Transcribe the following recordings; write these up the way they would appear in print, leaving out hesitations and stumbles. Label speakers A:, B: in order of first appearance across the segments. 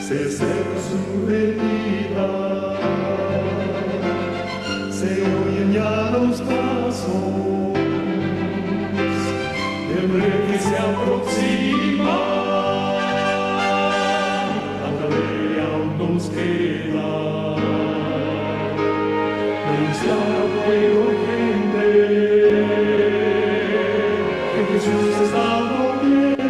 A: se acerca su venida, se oyen ya los pasos del rey que se aproxima. Hasta de aún nos queda anunciar a pueblo y gente que Jesús está volviendo.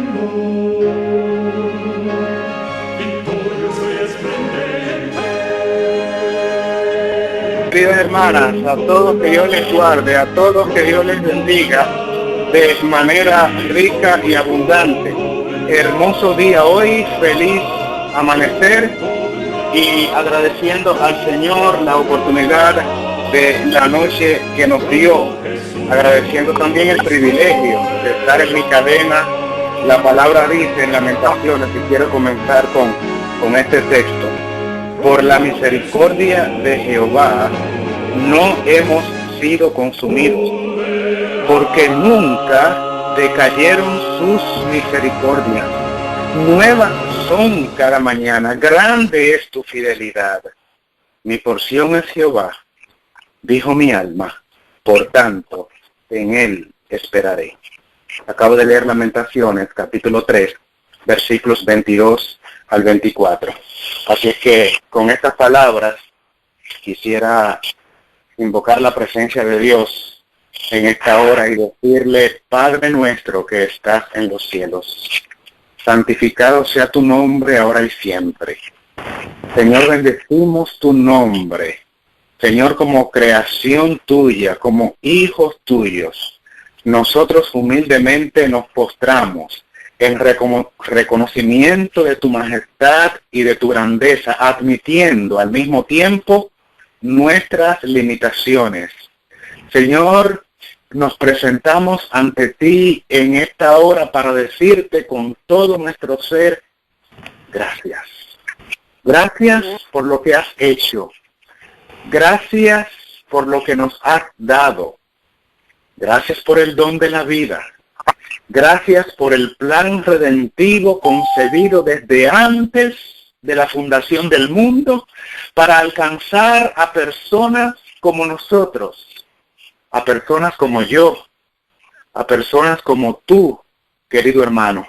B: Queridas hermanas, a todos que Dios les guarde, a todos que Dios les bendiga de manera rica y abundante. Hermoso día hoy, feliz amanecer y agradeciendo al Señor la oportunidad de la noche que nos dio, agradeciendo también el privilegio de estar en mi cadena. La palabra dice en Lamentaciones, y quiero comenzar con este texto: por la misericordia de Jehová no hemos sido consumidos, porque nunca decayeron sus misericordias. Nuevas son cada mañana, grande es tu fidelidad. Mi porción es Jehová, dijo mi alma, por tanto en él esperaré. Acabo de leer Lamentaciones, capítulo 3, versículos 22 al 24. Así es que con estas palabras quisiera invocar la presencia de Dios en esta hora y decirle: Padre nuestro que estás en los cielos, santificado sea tu nombre ahora y siempre. Señor, bendecimos tu nombre. Señor, como creación tuya, como hijos tuyos, nosotros humildemente nos postramos en reconocimiento de tu majestad y de tu grandeza, admitiendo al mismo tiempo nuestras limitaciones. Señor, nos presentamos ante ti en esta hora para decirte con todo nuestro ser: gracias. Gracias por lo que has hecho. Gracias por lo que nos has dado. Gracias por el don de la vida. Gracias por el plan redentivo concebido desde antes de la fundación del mundo para alcanzar a personas como nosotros, a personas como yo, a personas como tú, querido hermano,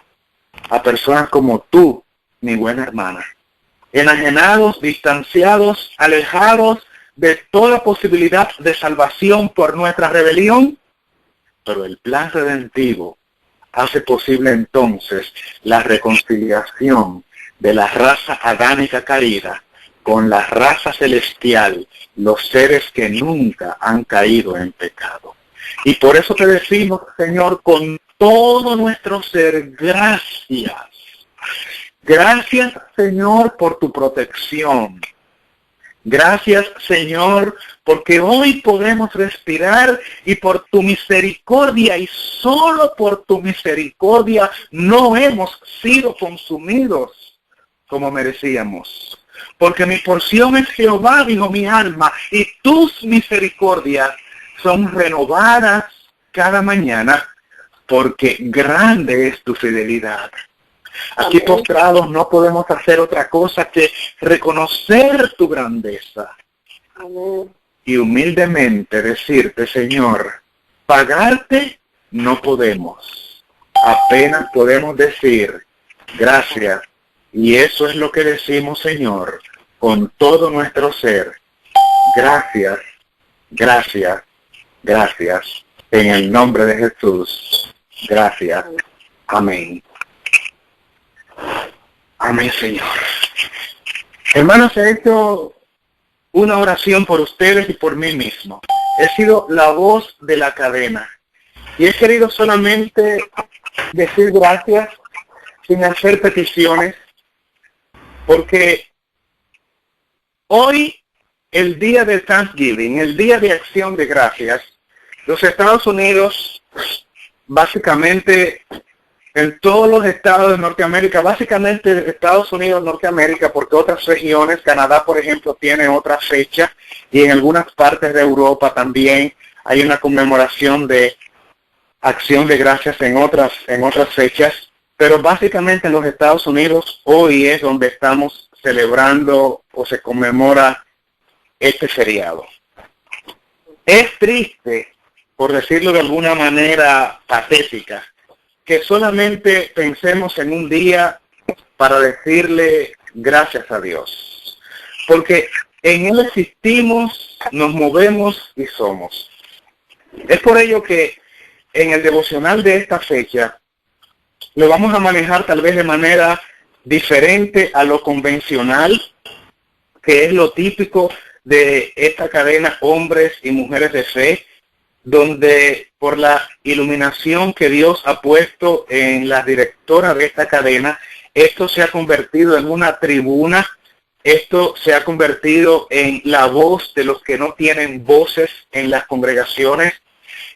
B: a personas como tú, mi buena hermana, enajenados, distanciados, alejados de toda posibilidad de salvación por nuestra rebelión, pero el plan redentivo hace posible entonces la reconciliación de la raza adámica caída con la raza celestial, los seres que nunca han caído en pecado. Y por eso te decimos, Señor, con todo nuestro ser, gracias. Gracias, Señor, por tu protección. Gracias, Señor, porque hoy podemos respirar y por tu misericordia, y solo por tu misericordia, no hemos sido consumidos como merecíamos. Porque mi porción es Jehová, dijo mi alma, y tus misericordias son renovadas cada mañana, porque grande es tu fidelidad. Aquí postrados no podemos hacer otra cosa que reconocer tu grandeza.
C: Amén.
B: Y humildemente decirte, Señor, pagarte no podemos. Apenas podemos decir gracias. Y eso es lo que decimos, Señor, con todo nuestro ser. Gracias, gracias, gracias. En el nombre de Jesús. Gracias. Amén. Amén, Señor. Hermanos, he hecho una oración por ustedes y por mí mismo. He sido la voz de la cadena. Y he querido solamente decir gracias sin hacer peticiones, porque hoy, el día de Thanksgiving, el día de acción de gracias, los Estados Unidos, básicamente en todos los estados de Norteamérica, básicamente Estados Unidos, Norteamérica, porque otras regiones, Canadá por ejemplo, tiene otra fecha, y en algunas partes de Europa también hay una conmemoración de acción de gracias en otras fechas, pero básicamente en los Estados Unidos hoy es donde estamos celebrando o se conmemora este feriado. Es triste, por decirlo de alguna manera patética, que solamente pensemos en un día para decirle gracias a Dios, porque en Él existimos, nos movemos y somos. Es por ello que en el devocional de esta fecha lo vamos a manejar tal vez de manera diferente a lo convencional, que es lo típico de esta cadena Hombres y Mujeres de Fe, donde por la iluminación que Dios ha puesto en la directora de esta cadena, esto se ha convertido en una tribuna, esto se ha convertido en la voz de los que no tienen voces en las congregaciones,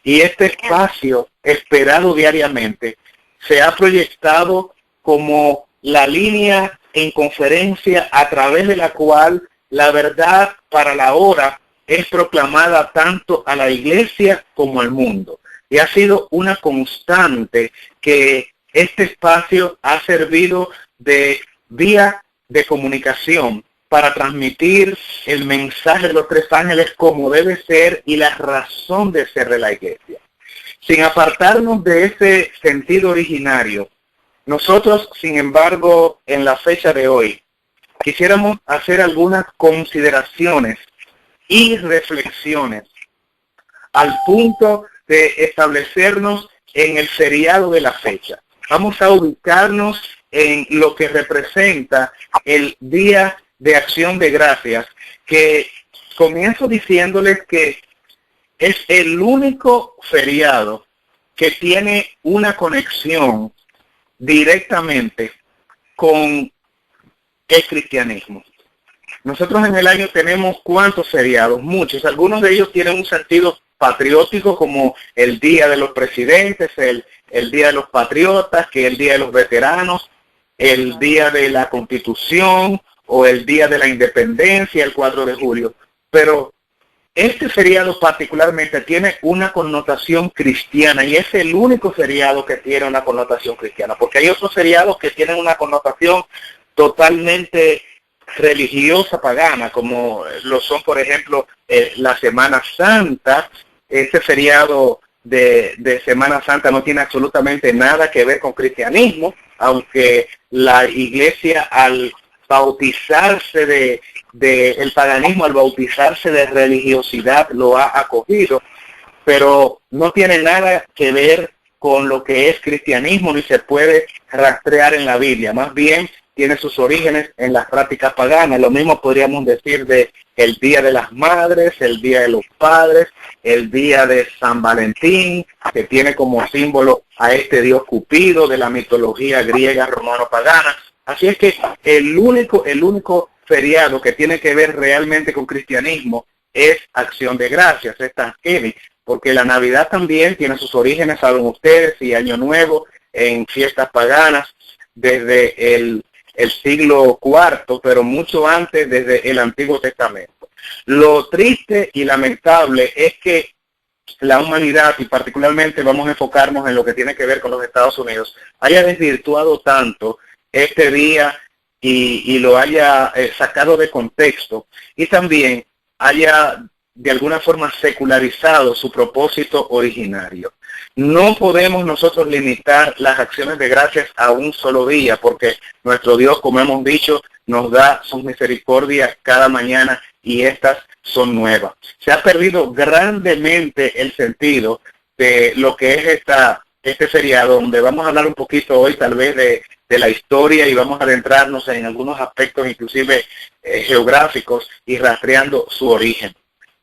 B: y este espacio esperado diariamente se ha proyectado como la línea en conferencia a través de la cual la verdad para la hora es proclamada tanto a la iglesia como al mundo. Y ha sido una constante que este espacio ha servido de vía de comunicación para transmitir el mensaje de los tres ángeles como debe ser y la razón de ser de la iglesia. Sin apartarnos de ese sentido originario, nosotros, sin embargo, en la fecha de hoy, quisiéramos hacer algunas consideraciones y reflexiones al punto de establecernos en el feriado de la fecha. Vamos a ubicarnos en lo que representa el Día de Acción de Gracias, que comienzo diciéndoles que es el único feriado que tiene una conexión directamente con el cristianismo. Nosotros en el año tenemos ¿cuántos feriados? Muchos. Algunos de ellos tienen un sentido patriótico, como el Día de los Presidentes, el Día de los Patriotas, que es el Día de los Veteranos, el Día de la Constitución o el Día de la Independencia, el 4 de julio. Pero este feriado particularmente tiene una connotación cristiana y es el único feriado que tiene una connotación cristiana, porque hay otros feriados que tienen una connotación totalmente religiosa pagana, como lo son, por ejemplo, la Semana Santa. Ese feriado de Semana Santa no tiene absolutamente nada que ver con cristianismo, aunque la iglesia al bautizarse de el paganismo, al bautizarse de religiosidad, lo ha acogido, pero no tiene nada que ver con lo que es cristianismo, ni se puede rastrear en la Biblia. Más bien tiene sus orígenes en las prácticas paganas. Lo mismo podríamos decir de el Día de las Madres, el Día de los Padres, el Día de San Valentín, que tiene como símbolo a este dios Cupido de la mitología griega, romano, pagana. Así es que el único feriado que tiene que ver realmente con cristianismo es Acción de Gracias, es Thanksgiving, porque la Navidad también tiene sus orígenes, saben ustedes, y Año Nuevo en fiestas paganas desde el siglo IV, pero mucho antes, desde el Antiguo Testamento. Lo triste y lamentable es que la humanidad, y particularmente vamos a enfocarnos en lo que tiene que ver con los Estados Unidos, haya desvirtuado tanto este día y lo haya sacado de contexto, y también haya de alguna forma secularizado su propósito originario. No podemos nosotros limitar las acciones de gracias a un solo día, porque nuestro Dios, como hemos dicho, nos da sus misericordias cada mañana y estas son nuevas. Se ha perdido grandemente el sentido de lo que es este feriado, donde vamos a hablar un poquito hoy tal vez de la historia y vamos a adentrarnos en algunos aspectos inclusive geográficos y rastreando su origen.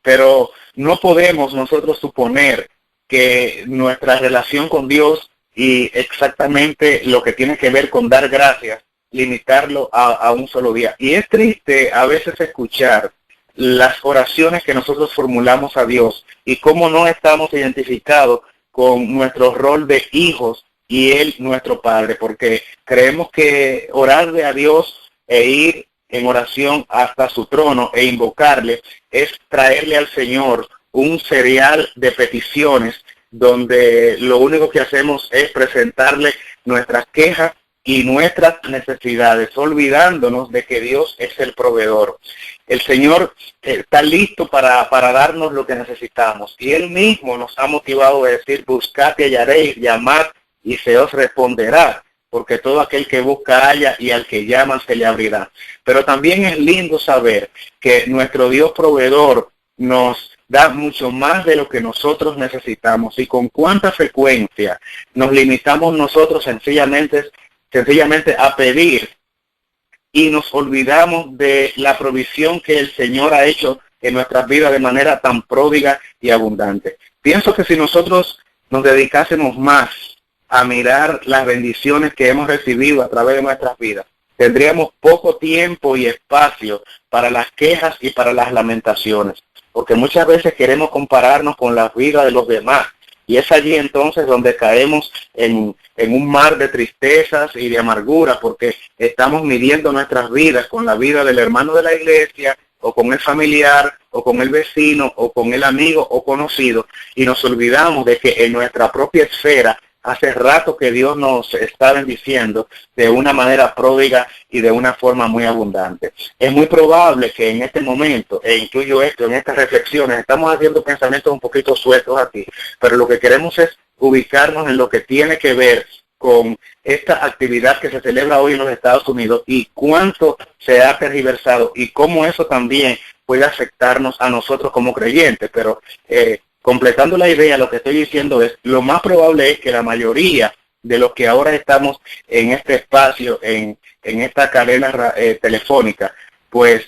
B: Pero no podemos nosotros suponer que nuestra relación con Dios y exactamente lo que tiene que ver con dar gracias, limitarlo a un solo día. Y es triste a veces escuchar las oraciones que nosotros formulamos a Dios y cómo no estamos identificados con nuestro rol de hijos y Él nuestro Padre, porque creemos que orarle a Dios e ir en oración hasta su trono e invocarle es traerle al Señor un cereal de peticiones donde lo único que hacemos es presentarle nuestras quejas y nuestras necesidades, olvidándonos de que Dios es el proveedor. El Señor está listo para darnos lo que necesitamos, y Él mismo nos ha motivado a decir: buscad y hallaréis, llamad y se os responderá, porque todo aquel que busca halla, y al que llama se le abrirá. Pero también es lindo saber que nuestro Dios proveedor nos da mucho más de lo que nosotros necesitamos, y con cuánta frecuencia nos limitamos nosotros sencillamente a pedir, y nos olvidamos de la provisión que el Señor ha hecho en nuestras vidas de manera tan pródiga y abundante. Pienso que si nosotros nos dedicásemos más a mirar las bendiciones que hemos recibido a través de nuestras vidas, tendríamos poco tiempo y espacio para las quejas y para las lamentaciones, porque muchas veces queremos compararnos con la vida de los demás, y es allí entonces donde caemos en un mar de tristezas y de amargura, porque estamos midiendo nuestras vidas con la vida del hermano de la iglesia, o con el familiar, o con el vecino, o con el amigo o conocido, y nos olvidamos de que en nuestra propia esfera hace rato que Dios nos está bendiciendo de una manera pródiga y de una forma muy abundante. Es muy probable que en este momento, e incluyo esto en estas reflexiones, estamos haciendo pensamientos un poquito sueltos aquí, pero lo que queremos es ubicarnos en lo que tiene que ver con esta actividad que se celebra hoy en los Estados Unidos, y cuánto se ha tergiversado, y cómo eso también puede afectarnos a nosotros como creyentes. Pero completando la idea, lo que estoy diciendo es: lo más probable es que la mayoría de los que ahora estamos en este espacio, en esta cadena telefónica, pues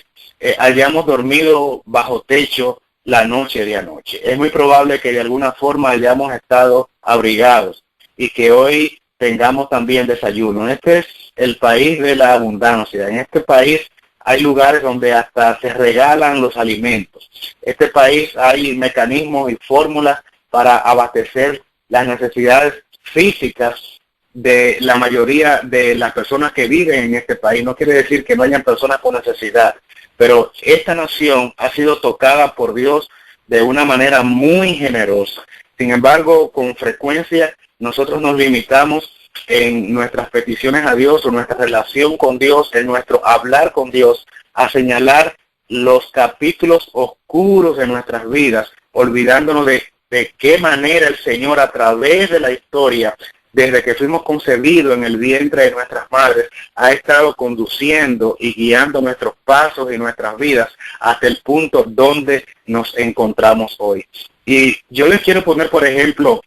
B: hayamos dormido bajo techo la noche de anoche. Es muy probable que de alguna forma hayamos estado abrigados, y que hoy tengamos también desayuno. Este es el país de la abundancia. En este país hay lugares donde hasta se regalan los alimentos. Este país hay mecanismos y fórmulas para abastecer las necesidades físicas de la mayoría de las personas que viven en este país. No quiere decir que no hayan personas con necesidad, pero esta nación ha sido tocada por Dios de una manera muy generosa. Sin embargo, con frecuencia nosotros nos limitamos en nuestras peticiones a Dios, o nuestra relación con Dios, en nuestro hablar con Dios, a señalar los capítulos oscuros de nuestras vidas, olvidándonos de qué manera el Señor, a través de la historia, desde que fuimos concebidos en el vientre de nuestras madres, ha estado conduciendo y guiando nuestros pasos y nuestras vidas hasta el punto donde nos encontramos hoy. Y yo les quiero poner, por ejemplo,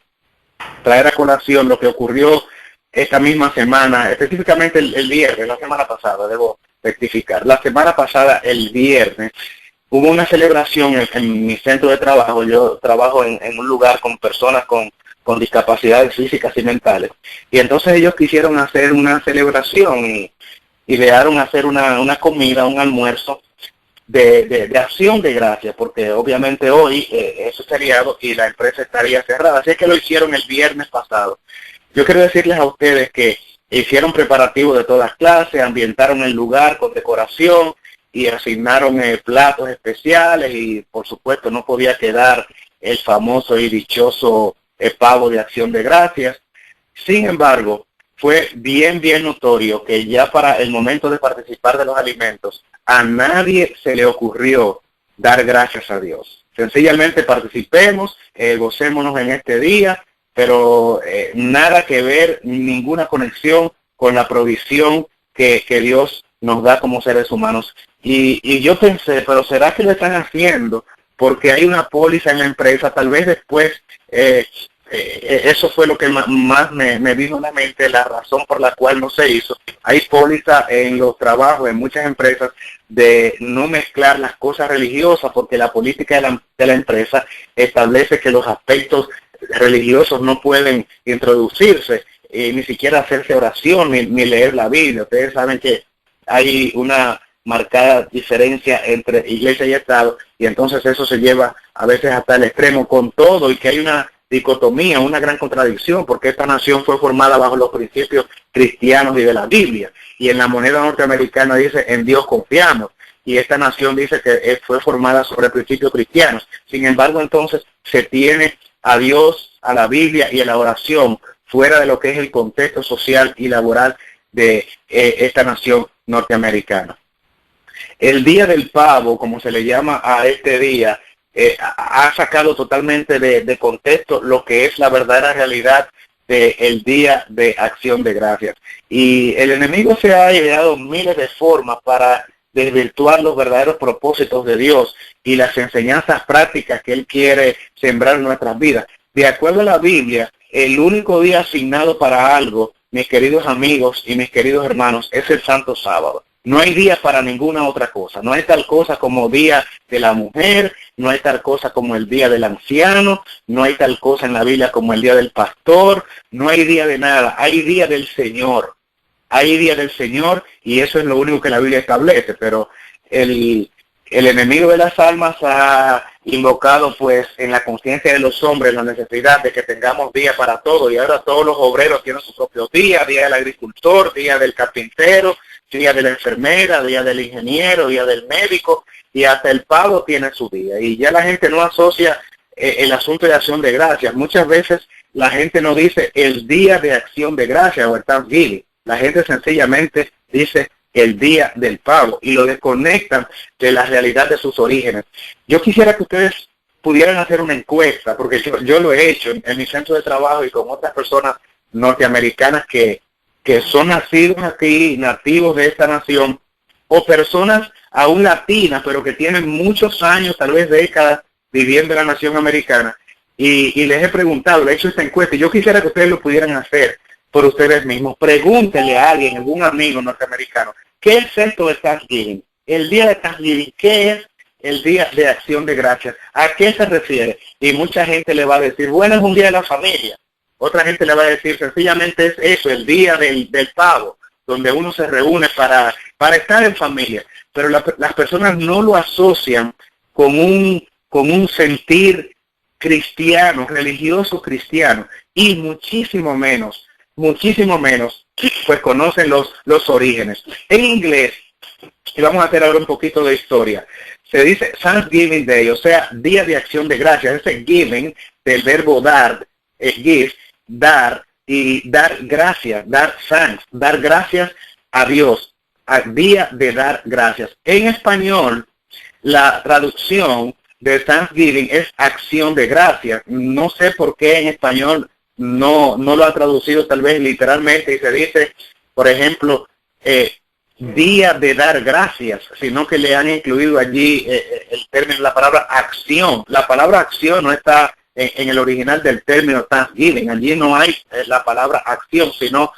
B: traer a colación lo que ocurrió esta misma semana, específicamente el viernes, la semana pasada, debo rectificar. La semana pasada, el viernes, hubo una celebración en mi centro de trabajo. Yo trabajo en un lugar con personas con discapacidades físicas y mentales. Y entonces ellos quisieron hacer una celebración y idearon hacer una comida, un almuerzo de acción de gracias, porque obviamente hoy es feriado y la empresa estaría cerrada. Así que lo hicieron el viernes pasado. Yo quiero decirles a ustedes que hicieron preparativos de todas clases, ambientaron el lugar con decoración y asignaron platos especiales, y por supuesto no podía quedar el famoso y dichoso pavo de acción de gracias. Sin embargo, fue bien notorio que ya para el momento de participar de los alimentos, a nadie se le ocurrió dar gracias a Dios. Sencillamente participemos, gocémonos en este día, pero nada que ver, ninguna conexión con la provisión que Dios nos da como seres humanos. Y yo pensé, pero ¿será que lo están haciendo porque hay una póliza en la empresa? Tal vez después, eso fue lo que más me vino a la mente, la razón por la cual no se hizo. Hay póliza en los trabajos, en muchas empresas, de no mezclar las cosas religiosas, porque la política de la empresa establece que los aspectos religiosos no pueden introducirse, ni siquiera hacerse oración, ni leer la Biblia. Ustedes saben que hay una marcada diferencia entre iglesia y Estado, y entonces eso se lleva a veces hasta el extremo, con todo y que hay una dicotomía, una gran contradicción, porque esta nación fue formada bajo los principios cristianos y de la Biblia, y en la moneda norteamericana dice: en Dios confiamos, y esta nación dice que fue formada sobre principios cristianos. Sin embargo, entonces se tiene a Dios, a la Biblia y a la oración fuera de lo que es el contexto social y laboral de esta nación norteamericana. El Día del Pavo, como se le llama a este día, ha sacado totalmente de contexto lo que es la verdadera realidad del Día de Acción de Gracias. Y el enemigo se ha ideado miles de formas para desvirtuar los verdaderos propósitos de Dios y las enseñanzas prácticas que Él quiere sembrar en nuestras vidas. De acuerdo a la Biblia, el único día asignado para algo, mis queridos amigos y mis queridos hermanos, es el Santo Sábado. No hay día para ninguna otra cosa. No hay tal cosa como Día de la Mujer, no hay tal cosa como el Día del Anciano, no hay tal cosa en la Biblia como el Día del Pastor, no hay día de nada, hay Día del Señor. Hay Día del Señor y eso es lo único que la Biblia establece, pero el enemigo de las almas ha invocado pues en la conciencia de los hombres la necesidad de que tengamos día para todo, y ahora todos los obreros tienen su propio día, día del agricultor, día del carpintero, día de la enfermera, día del ingeniero, día del médico, y hasta el pavo tiene su día. Y ya la gente no asocia el asunto de acción de gracias. Muchas veces la gente no dice el Día de Acción de Gracias o el Thanksgiving. La gente sencillamente dice el Día del Pavo y lo desconectan de la realidad de sus orígenes. Yo quisiera que ustedes pudieran hacer una encuesta, porque yo lo he hecho en mi centro de trabajo y con otras personas norteamericanas que son nacidos aquí, nativos de esta nación, o personas aún latinas, pero que tienen muchos años, tal vez décadas, viviendo en la nación americana. Y les he preguntado, le he hecho esta encuesta, y yo quisiera que ustedes lo pudieran hacer por ustedes mismos. Pregúntenle a alguien, algún amigo norteamericano, ¿qué es esto de Thanksgiving? El día de Thanksgiving, ¿qué es el Día de Acción de Gracias? ¿A qué se refiere? Y mucha gente le va a decir, bueno, es un día de la familia. Otra gente le va a decir, sencillamente es eso, el Día del Pavo, donde uno se reúne para estar en familia. Pero las personas no lo asocian con un sentir cristiano, religioso cristiano, y muchísimo menos, pues conocen los orígenes. En inglés, y vamos a hacer ahora un poquito de historia, se dice Thanksgiving Day, o sea, Día de Acción de Gracias. Ese giving, del verbo dar, give, dar, y dar gracias, dar thanks, dar gracias a Dios, al día de dar gracias. En español, la traducción de Thanksgiving es acción de gracias. No sé por qué en español no lo ha traducido tal vez literalmente y se dice, por ejemplo, día de dar gracias, sino que le han incluido allí el término, la palabra acción. La palabra acción no está en el original del término Thanksgiving. Allí no hay la palabra acción, sino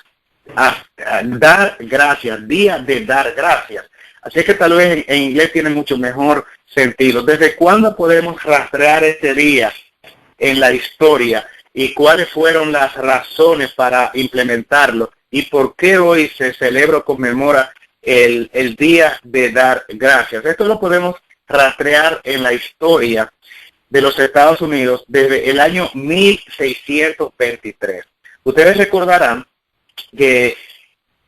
B: dar gracias, día de dar gracias. Así que tal vez en inglés tiene mucho mejor sentido. ¿Desde cuándo podemos rastrear este día en la historia y cuáles fueron las razones para implementarlo y por qué hoy se celebra o conmemora el día de dar gracias? Esto lo podemos rastrear en la historia de los Estados Unidos desde el año 1623. Ustedes recordarán que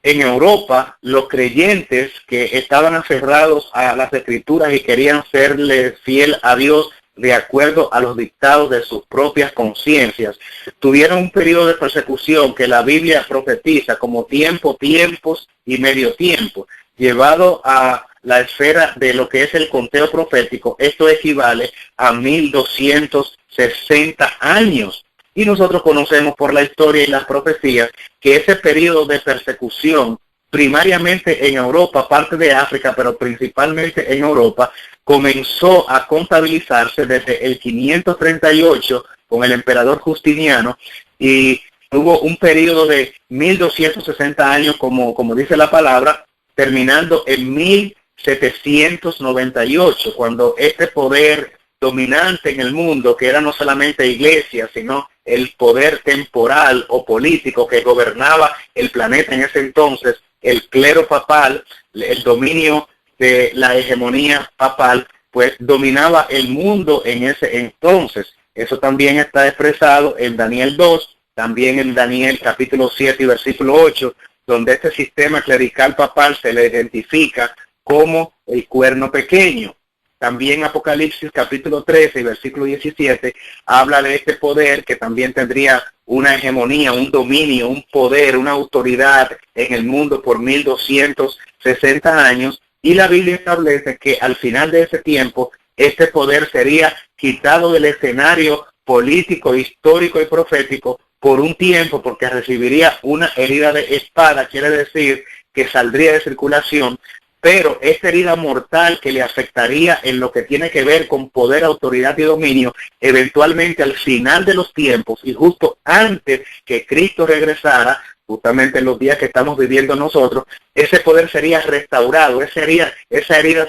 B: en Europa los creyentes que estaban aferrados a las escrituras y querían serle fiel a Dios de acuerdo a los dictados de sus propias conciencias, tuvieron un periodo de persecución que la Biblia profetiza como tiempos y medio tiempo. Llevado a la esfera de lo que es el conteo profético, esto equivale a 1260 años. Y nosotros conocemos por la historia y las profecías que ese periodo de persecución, primariamente en Europa, parte de África, pero principalmente en Europa, comenzó a contabilizarse desde el 538 con el emperador Justiniano, y hubo un periodo de 1260 años, como dice la palabra, terminando en 1798, cuando este poder dominante en el mundo, que era no solamente iglesia, sino el poder temporal o político que gobernaba el planeta en ese entonces, el clero papal, el dominio de la hegemonía papal, pues dominaba el mundo en ese entonces. Eso también está expresado en Daniel 2, también en Daniel capítulo 7 y versículo 8, donde este sistema clerical papal se le identifica como el cuerno pequeño. También Apocalipsis capítulo 13 y versículo 17 habla de este poder que también tendría una hegemonía, un dominio, un poder, una autoridad en el mundo por 1260 años. Y la Biblia establece que al final de ese tiempo, este poder sería quitado del escenario político, histórico y profético por un tiempo, porque recibiría una herida de espada, quiere decir que saldría de circulación, pero esta herida mortal que le afectaría en lo que tiene que ver con poder, autoridad y dominio, eventualmente al final de los tiempos y justo antes que Cristo regresara, justamente en los días que estamos viviendo nosotros, ese poder sería restaurado, esa herida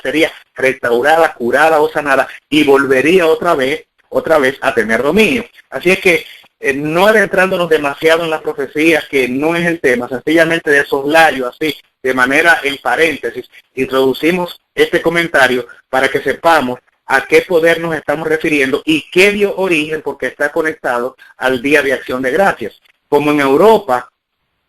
B: sería restaurada, curada o sanada y volvería otra vez a tener dominio. Así es que no adentrándonos demasiado en las profecías, que no es el tema, sencillamente de soslayo, así, de manera en paréntesis, introducimos este comentario para que sepamos a qué poder nos estamos refiriendo y qué dio origen, porque está conectado al Día de Acción de Gracias. Como en Europa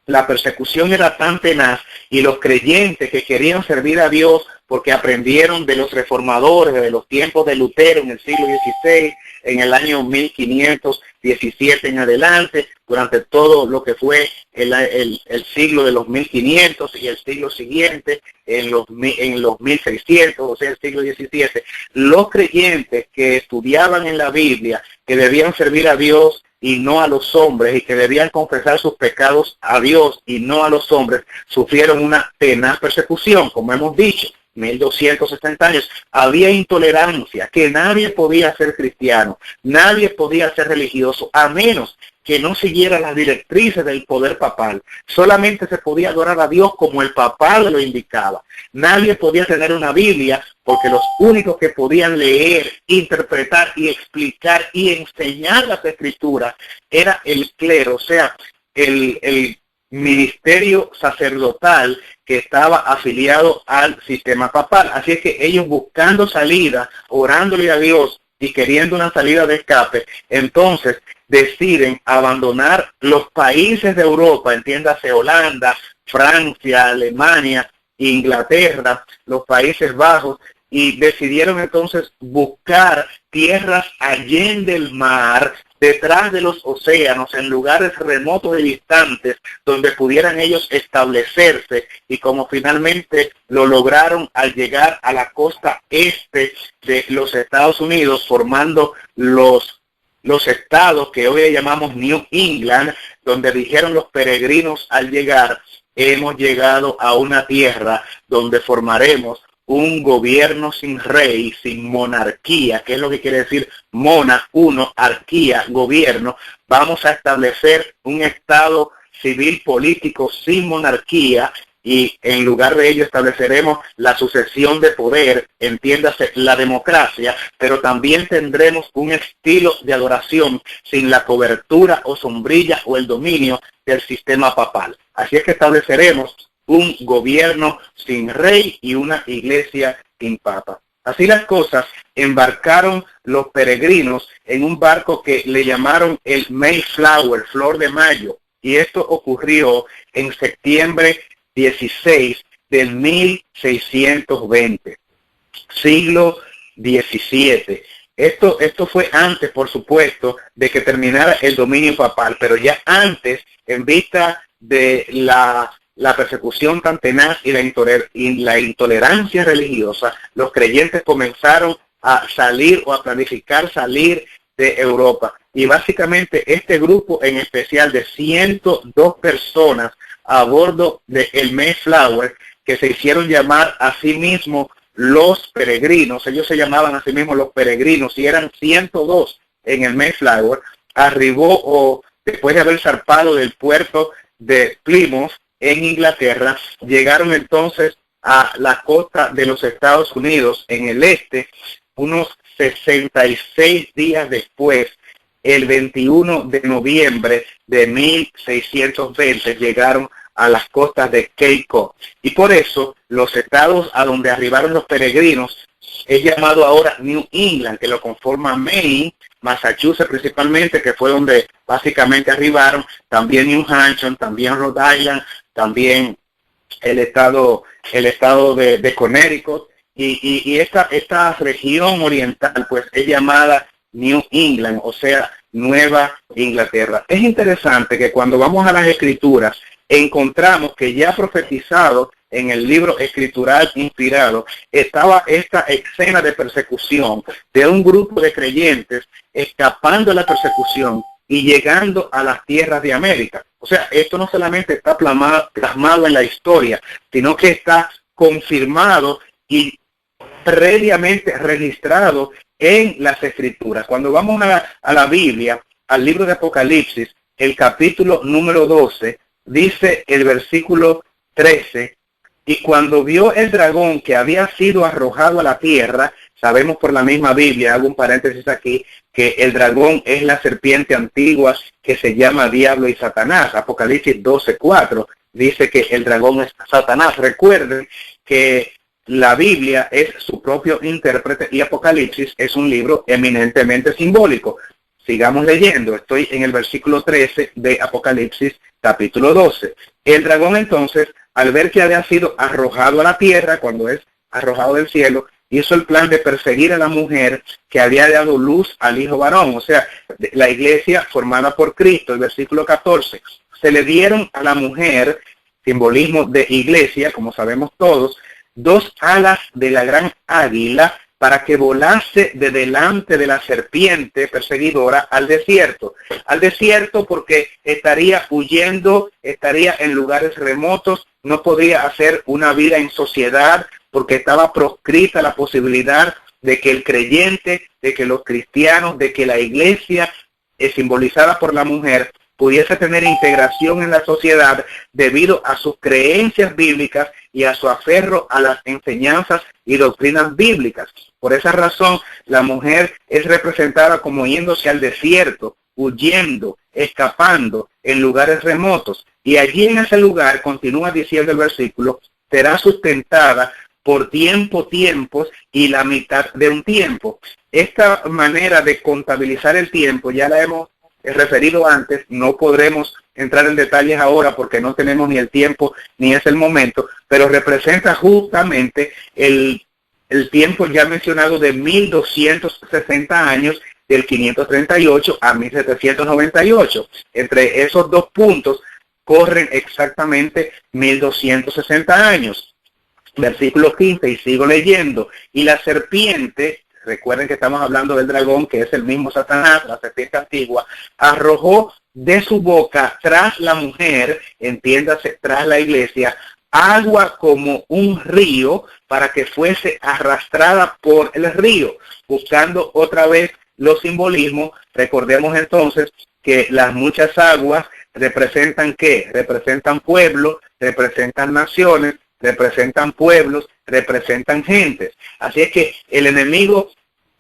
B: la persecución era tan tenaz y los creyentes que querían servir a Dios porque aprendieron de los reformadores, de los tiempos de Lutero en el siglo XVI, en el año 1517 en adelante, durante todo lo que fue el siglo de los 1500 y el siglo siguiente, en los 1600, o sea, el siglo XVII, los creyentes que estudiaban en la Biblia, que debían servir a Dios y no a los hombres, y que debían confesar sus pecados a Dios y no a los hombres, sufrieron una tenaz persecución, como hemos dicho. 1260 años, había intolerancia, que nadie podía ser cristiano, nadie podía ser religioso, a menos que no siguiera las directrices del poder papal. Solamente se podía adorar a Dios como el papal lo indicaba. Nadie podía tener una Biblia, porque los únicos que podían leer, interpretar y explicar y enseñar las escrituras era el clero, o sea, el ministerio sacerdotal que estaba afiliado al sistema papal. Así es que ellos, buscando salida, orándole a Dios y queriendo una salida de escape, entonces deciden abandonar los países de Europa, entiéndase Holanda, Francia, Alemania, Inglaterra, los Países Bajos, y decidieron entonces buscar tierras allende el mar, detrás de los océanos, en lugares remotos y distantes, donde pudieran ellos establecerse, y como finalmente lo lograron al llegar a la costa este de los Estados Unidos, formando los estados que hoy llamamos New England, donde dijeron los peregrinos al llegar: hemos llegado a una tierra donde formaremos un gobierno sin rey, sin monarquía, que es lo que quiere decir arquía, gobierno. Vamos a establecer un estado civil político sin monarquía, y en lugar de ello estableceremos la sucesión de poder, entiéndase la democracia, pero también tendremos un estilo de adoración sin la cobertura o sombrilla o el dominio del sistema papal. Así es que estableceremos un gobierno sin rey y una iglesia sin papa. Así las cosas, embarcaron los peregrinos en un barco que le llamaron el Mayflower, Flor de Mayo, y esto ocurrió en septiembre 16 del 1620, siglo XVII. Esto fue antes, por supuesto, de que terminara el dominio papal, pero ya antes, en vista de la persecución tan tenaz y la intolerancia religiosa, los creyentes comenzaron a salir o a planificar salir de Europa. Y básicamente este grupo en especial de 102 personas a bordo del Mayflower, que se hicieron llamar a sí mismos los peregrinos, ellos se llamaban a sí mismos los peregrinos, y eran 102 en el Mayflower, arribó después de haber zarpado del puerto de Plymouth en Inglaterra, llegaron entonces a la costa de los Estados Unidos en el este, unos 66 días después. El 21 de noviembre de 1620 llegaron a las costas de Cape Cod. Y por eso los estados a donde arribaron los peregrinos es llamado ahora New England, que lo conforma Maine, Massachusetts principalmente, que fue donde básicamente arribaron, también New Hampshire, también Rhode Island, también el estado de Connecticut y esta región oriental pues es llamada New England, o sea, Nueva Inglaterra. Es interesante que cuando vamos a las escrituras encontramos que ya profetizado en el libro escritural inspirado estaba esta escena de persecución de un grupo de creyentes escapando de la persecución y llegando a las tierras de América. O sea, esto no solamente está plasmado en la historia, sino que está confirmado y previamente registrado en las escrituras. Cuando vamos a la Biblia, al libro de Apocalipsis, el capítulo número 12, dice el versículo 13, y cuando vio el dragón que había sido arrojado a la tierra, sabemos por la misma Biblia, hago un paréntesis aquí, que el dragón es la serpiente antigua que se llama Diablo y Satanás. Apocalipsis 12:4 dice que el dragón es Satanás. Recuerden que la Biblia es su propio intérprete y Apocalipsis es un libro eminentemente simbólico. Sigamos leyendo. Estoy en el versículo 13 de Apocalipsis capítulo 12. El dragón entonces, al ver que había sido arrojado a la tierra, cuando es arrojado del cielo, hizo el plan de perseguir a la mujer que había dado luz al hijo varón, o sea, la iglesia formada por Cristo. El versículo 14. Se le dieron a la mujer, simbolismo de iglesia, como sabemos todos, 2 alas de la gran águila para que volase de delante de la serpiente perseguidora al desierto. Al desierto porque estaría huyendo, estaría en lugares remotos, no podía hacer una vida en sociedad porque estaba proscrita la posibilidad de que el creyente, de que los cristianos, de que la iglesia simbolizada por la mujer pudiese tener integración en la sociedad debido a sus creencias bíblicas y a su aferro a las enseñanzas y doctrinas bíblicas. Por esa razón, la mujer es representada como yéndose al desierto, huyendo, escapando en lugares remotos. Y allí en ese lugar, continúa diciendo el versículo, será sustentada por tiempos y la mitad de un tiempo. Esta manera de contabilizar el tiempo ya la hemos referido antes, no podremos entrar en detalles ahora porque no tenemos ni el tiempo ni es el momento, pero representa justamente el tiempo ya mencionado de 1260 años, del 538 a 1798. Entre esos dos puntos corren exactamente 1260 años. Versículo 15, y sigo leyendo, y la serpiente, recuerden que estamos hablando del dragón, que es el mismo Satanás, la serpiente antigua, arrojó de su boca tras la mujer, entiéndase, tras la iglesia, agua como un río para que fuese arrastrada por el río. Buscando otra vez los simbolismos, recordemos entonces que las muchas aguas representan ¿qué? Representan pueblos, representan naciones, representan pueblos, representan gentes. Así es que el enemigo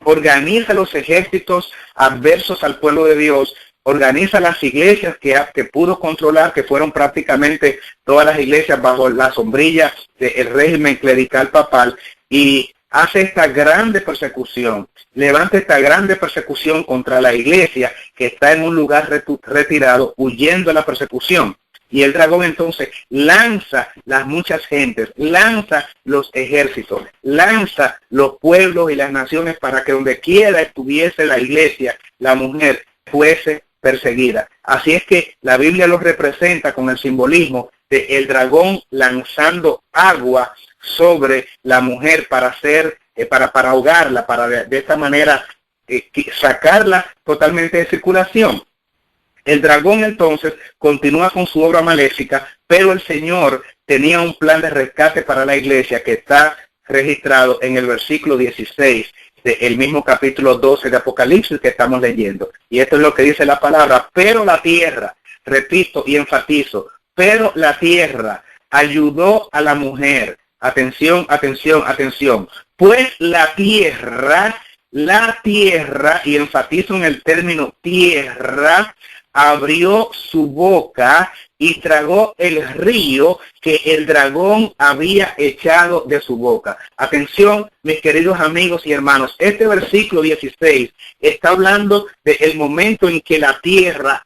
B: organiza los ejércitos adversos al pueblo de Dios, organiza las iglesias que pudo controlar, que fueron prácticamente todas las iglesias bajo la sombrilla del régimen clerical papal, y hace esta grande persecución, levanta esta grande persecución contra la iglesia que está en un lugar retirado, huyendo de la persecución. Y el dragón entonces lanza las muchas gentes, lanza los ejércitos, lanza los pueblos y las naciones para que donde quiera estuviese la iglesia, la mujer fuese perseguida. Así es que la Biblia los representa con el simbolismo de el dragón lanzando agua sobre la mujer para hacer, para ahogarla, para de esta manera sacarla totalmente de circulación. El dragón entonces continúa con su obra maléfica, pero el Señor tenía un plan de rescate para la iglesia que está registrado en el versículo 16 del mismo capítulo 12 de Apocalipsis que estamos leyendo. Y esto es lo que dice la palabra, pero la tierra, repito y enfatizo, pero la tierra ayudó a la mujer. Atención, atención, atención. Pues la tierra, y enfatizo en el término tierra, abrió su boca y tragó el río que el dragón había echado de su boca. Atención, mis queridos amigos y hermanos, este versículo 16 está hablando del momento en que la tierra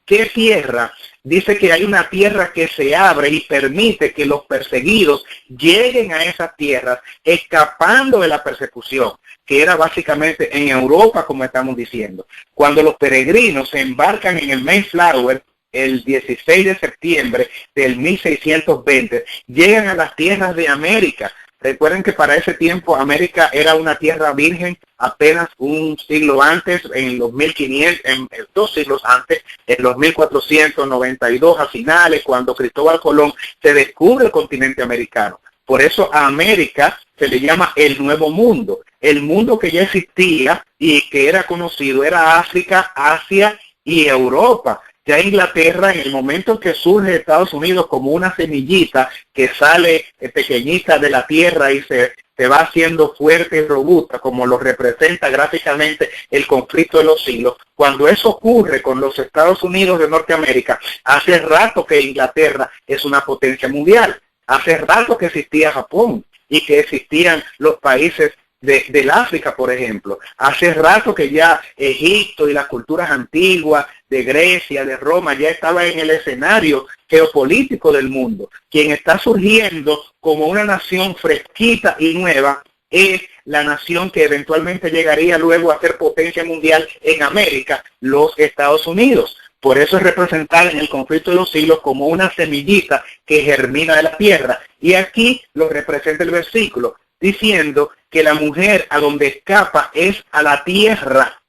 B: ¿Qué tierra? Dice que hay una tierra que se abre y permite que los perseguidos lleguen a esas tierras escapando de la persecución, que era básicamente en Europa, como estamos diciendo. Cuando los peregrinos se embarcan en el Mayflower, el 16 de septiembre del 1620, llegan a las tierras de América. Recuerden que para ese tiempo América era una tierra virgen, apenas un siglo antes, en los 1500, en 2 siglos antes, en los 1492 a finales, cuando Cristóbal Colón se descubre el continente americano. Por eso a América se le llama el Nuevo Mundo. El mundo que ya existía y que era conocido era África, Asia y Europa. Ya Inglaterra, en el momento en que surge Estados Unidos como una semillita que sale pequeñita de la tierra y se va haciendo fuerte y robusta, como lo representa gráficamente el conflicto de los siglos, cuando eso ocurre con los Estados Unidos de Norteamérica, hace rato que Inglaterra es una potencia mundial, hace rato que existía Japón y que existían los países del África, por ejemplo. Hace rato que ya Egipto y las culturas antiguas de Grecia, de Roma, ya estaba en el escenario geopolítico del mundo. Quien está surgiendo como una nación fresquita y nueva es la nación que eventualmente llegaría luego a ser potencia mundial en América, los Estados Unidos. Por eso es representada en el conflicto de los siglos como una semillita que germina de la tierra. Y aquí lo representa el versículo, diciendo que la mujer a donde escapa es a la tierra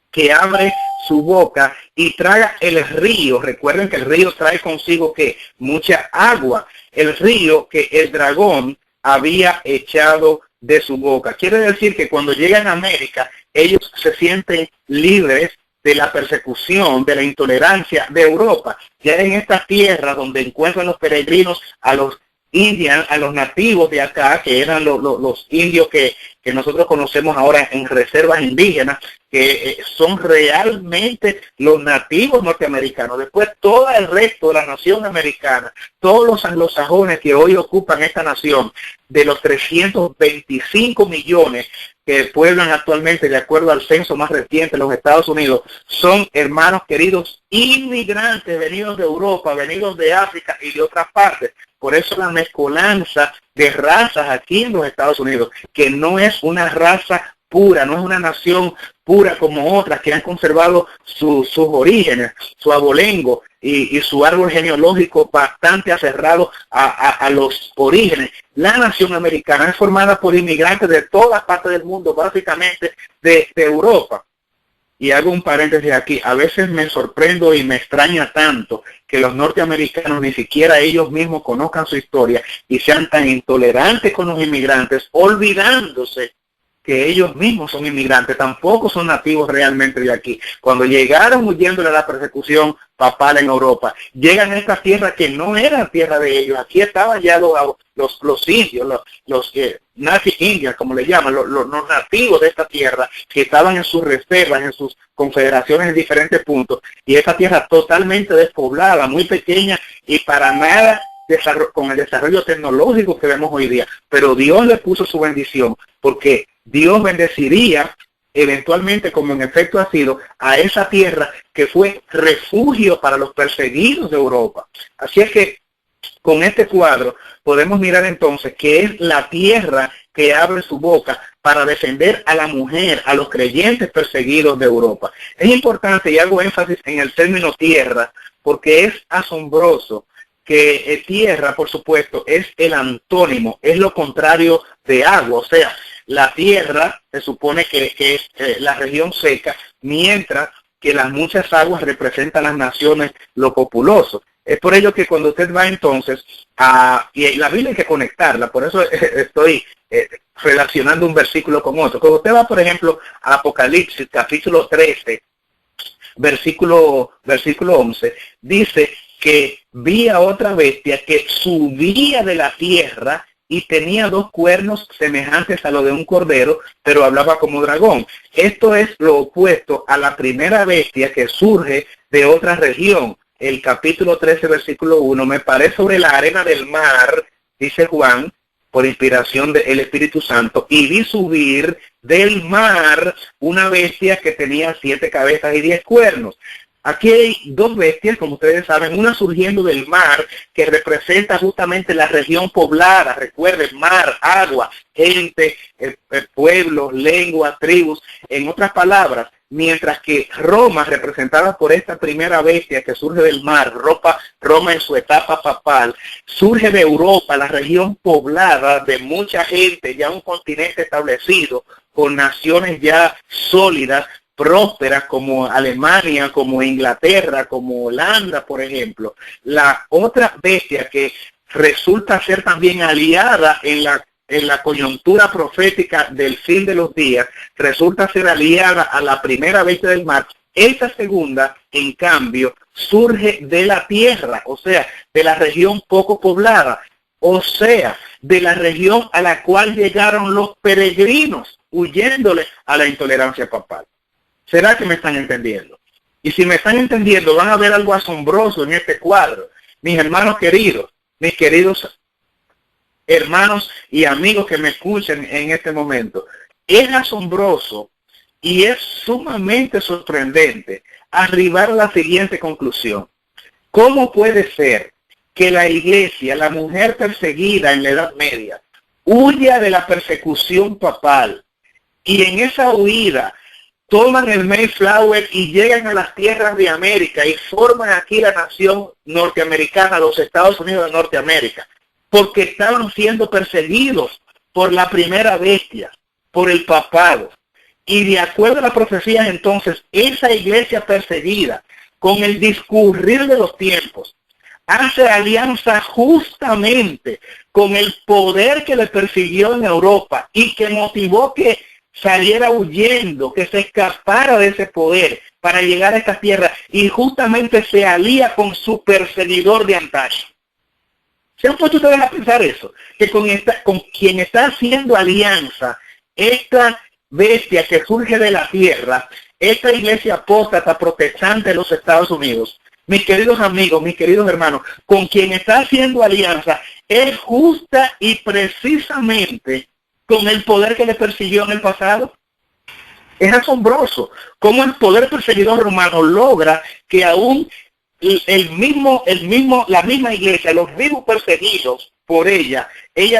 B: que abre su boca y traga el río. Recuerden que el río trae consigo que mucha agua, el río que el dragón había echado de su boca. Quiere decir que cuando llegan a América, ellos se sienten libres de la persecución, de la intolerancia de Europa. Ya en esta tierra donde encuentran los peregrinos a los indios, a los nativos de acá, que eran los indios que nosotros conocemos ahora en reservas indígenas, que son realmente los nativos norteamericanos. Después todo el resto de la nación americana, todos los anglosajones que hoy ocupan esta nación, de los 325 millones que pueblan actualmente, de acuerdo al censo más reciente de los Estados Unidos, son hermanos queridos inmigrantes venidos de Europa, venidos de África y de otras partes. Por eso la mezcolanza de razas aquí en los Estados Unidos, que no es una raza pura, no es una nación pura como otras que han conservado sus orígenes, su abolengo y su árbol genealógico bastante aferrado a los orígenes. La nación americana es formada por inmigrantes de todas partes del mundo, básicamente de Europa. Y hago un paréntesis aquí, a veces me sorprendo y me extraña tanto que los norteamericanos ni siquiera ellos mismos conozcan su historia y sean tan intolerantes con los inmigrantes, olvidándose que ellos mismos son inmigrantes, tampoco son nativos realmente de aquí. Cuando llegaron huyendo de la persecución papal en Europa, llegan a esta tierra que no era tierra de ellos. Aquí estaban ya los indios, los Native Indians, como le llaman, los nativos de esta tierra, que estaban en sus reservas, en sus confederaciones en diferentes puntos, y esta tierra totalmente despoblada, muy pequeña y para nada con el desarrollo tecnológico que vemos hoy día. Pero Dios le puso su bendición, porque Dios bendeciría eventualmente, como en efecto ha sido, a esa tierra que fue refugio para los perseguidos de Europa. Así es que con este cuadro podemos mirar entonces que es la tierra que abre su boca para defender a la mujer, a los creyentes perseguidos de Europa. Es importante, y hago énfasis en el término tierra, porque es asombroso que tierra, por supuesto, es el antónimo, es lo contrario de agua. O sea, la tierra se supone que es la región seca, mientras que las muchas aguas representan las naciones, lo populoso. Es por ello que cuando usted va entonces y la Biblia hay que conectarla, por eso estoy relacionando un versículo con otro. Cuando usted va, por ejemplo, a Apocalipsis, capítulo 13, versículo 11, dice que vi a otra bestia que subía de la tierra y tenía 2 cuernos semejantes a lo de un cordero, pero hablaba como dragón. Esto es lo opuesto a la primera bestia que surge de otra región. El capítulo 13, versículo 1, me paré sobre la arena del mar, dice Juan, por inspiración del Espíritu Santo, y vi subir del mar una bestia que tenía 7 cabezas y 10 cuernos. Aquí hay dos bestias, como ustedes saben, una surgiendo del mar, que representa justamente la región poblada. Recuerden, mar, agua, gente, pueblos, lenguas, tribus. En otras palabras, mientras que Roma, representada por esta primera bestia que surge del mar, Roma en su etapa papal, surge de Europa, la región poblada de mucha gente, ya un continente establecido, con naciones ya sólidas, prósperas como Alemania, como Inglaterra, como Holanda, por ejemplo. La otra bestia que resulta ser también aliada en la coyuntura profética del fin de los días, resulta ser aliada a la primera bestia del mar. Esta segunda, en cambio, surge de la tierra, o sea, de la región poco poblada, o sea, de la región a la cual llegaron los peregrinos, huyéndole a la intolerancia papal. ¿Será que me están entendiendo? Y si me están entendiendo, van a ver algo asombroso en este cuadro. Mis hermanos queridos, mis queridos hermanos y amigos que me escuchan en este momento, es asombroso y es sumamente sorprendente arribar a la siguiente conclusión. ¿Cómo puede ser que la iglesia, la mujer perseguida en la Edad Media, huya de la persecución papal y en esa huida toman el Mayflower y llegan a las tierras de América y forman aquí la nación norteamericana, los Estados Unidos de Norteamérica, porque estaban siendo perseguidos por la primera bestia, por el papado? Y de acuerdo a las profecías entonces, esa iglesia perseguida, con el discurrir de los tiempos, hace alianza justamente con el poder que le persiguió en Europa y que motivó que saliera huyendo, que se escapara de ese poder para llegar a esta tierra, y justamente se alía con su perseguidor de antaño. ¿Se han puesto ustedes a pensar eso? Que con quien está haciendo alianza esta bestia que surge de la tierra, esta iglesia apóstata protestante de los Estados Unidos, mis queridos amigos, mis queridos hermanos, con quien está haciendo alianza es justa y precisamente con el poder que le persiguió en el pasado. Es asombroso cómo el poder perseguidor romano logra que aún la misma iglesia, los mismos perseguidos por ella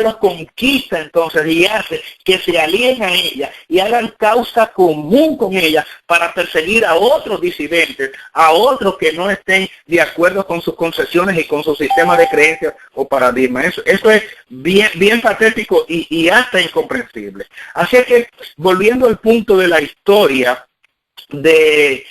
B: los conquista entonces y hace que se alíen a ella y hagan causa común con ella para perseguir a otros disidentes, a otros que no estén de acuerdo con sus concesiones y con su sistema de creencias o paradigma. Eso es bien patético y hasta incomprensible. Así que, volviendo al punto de la historia del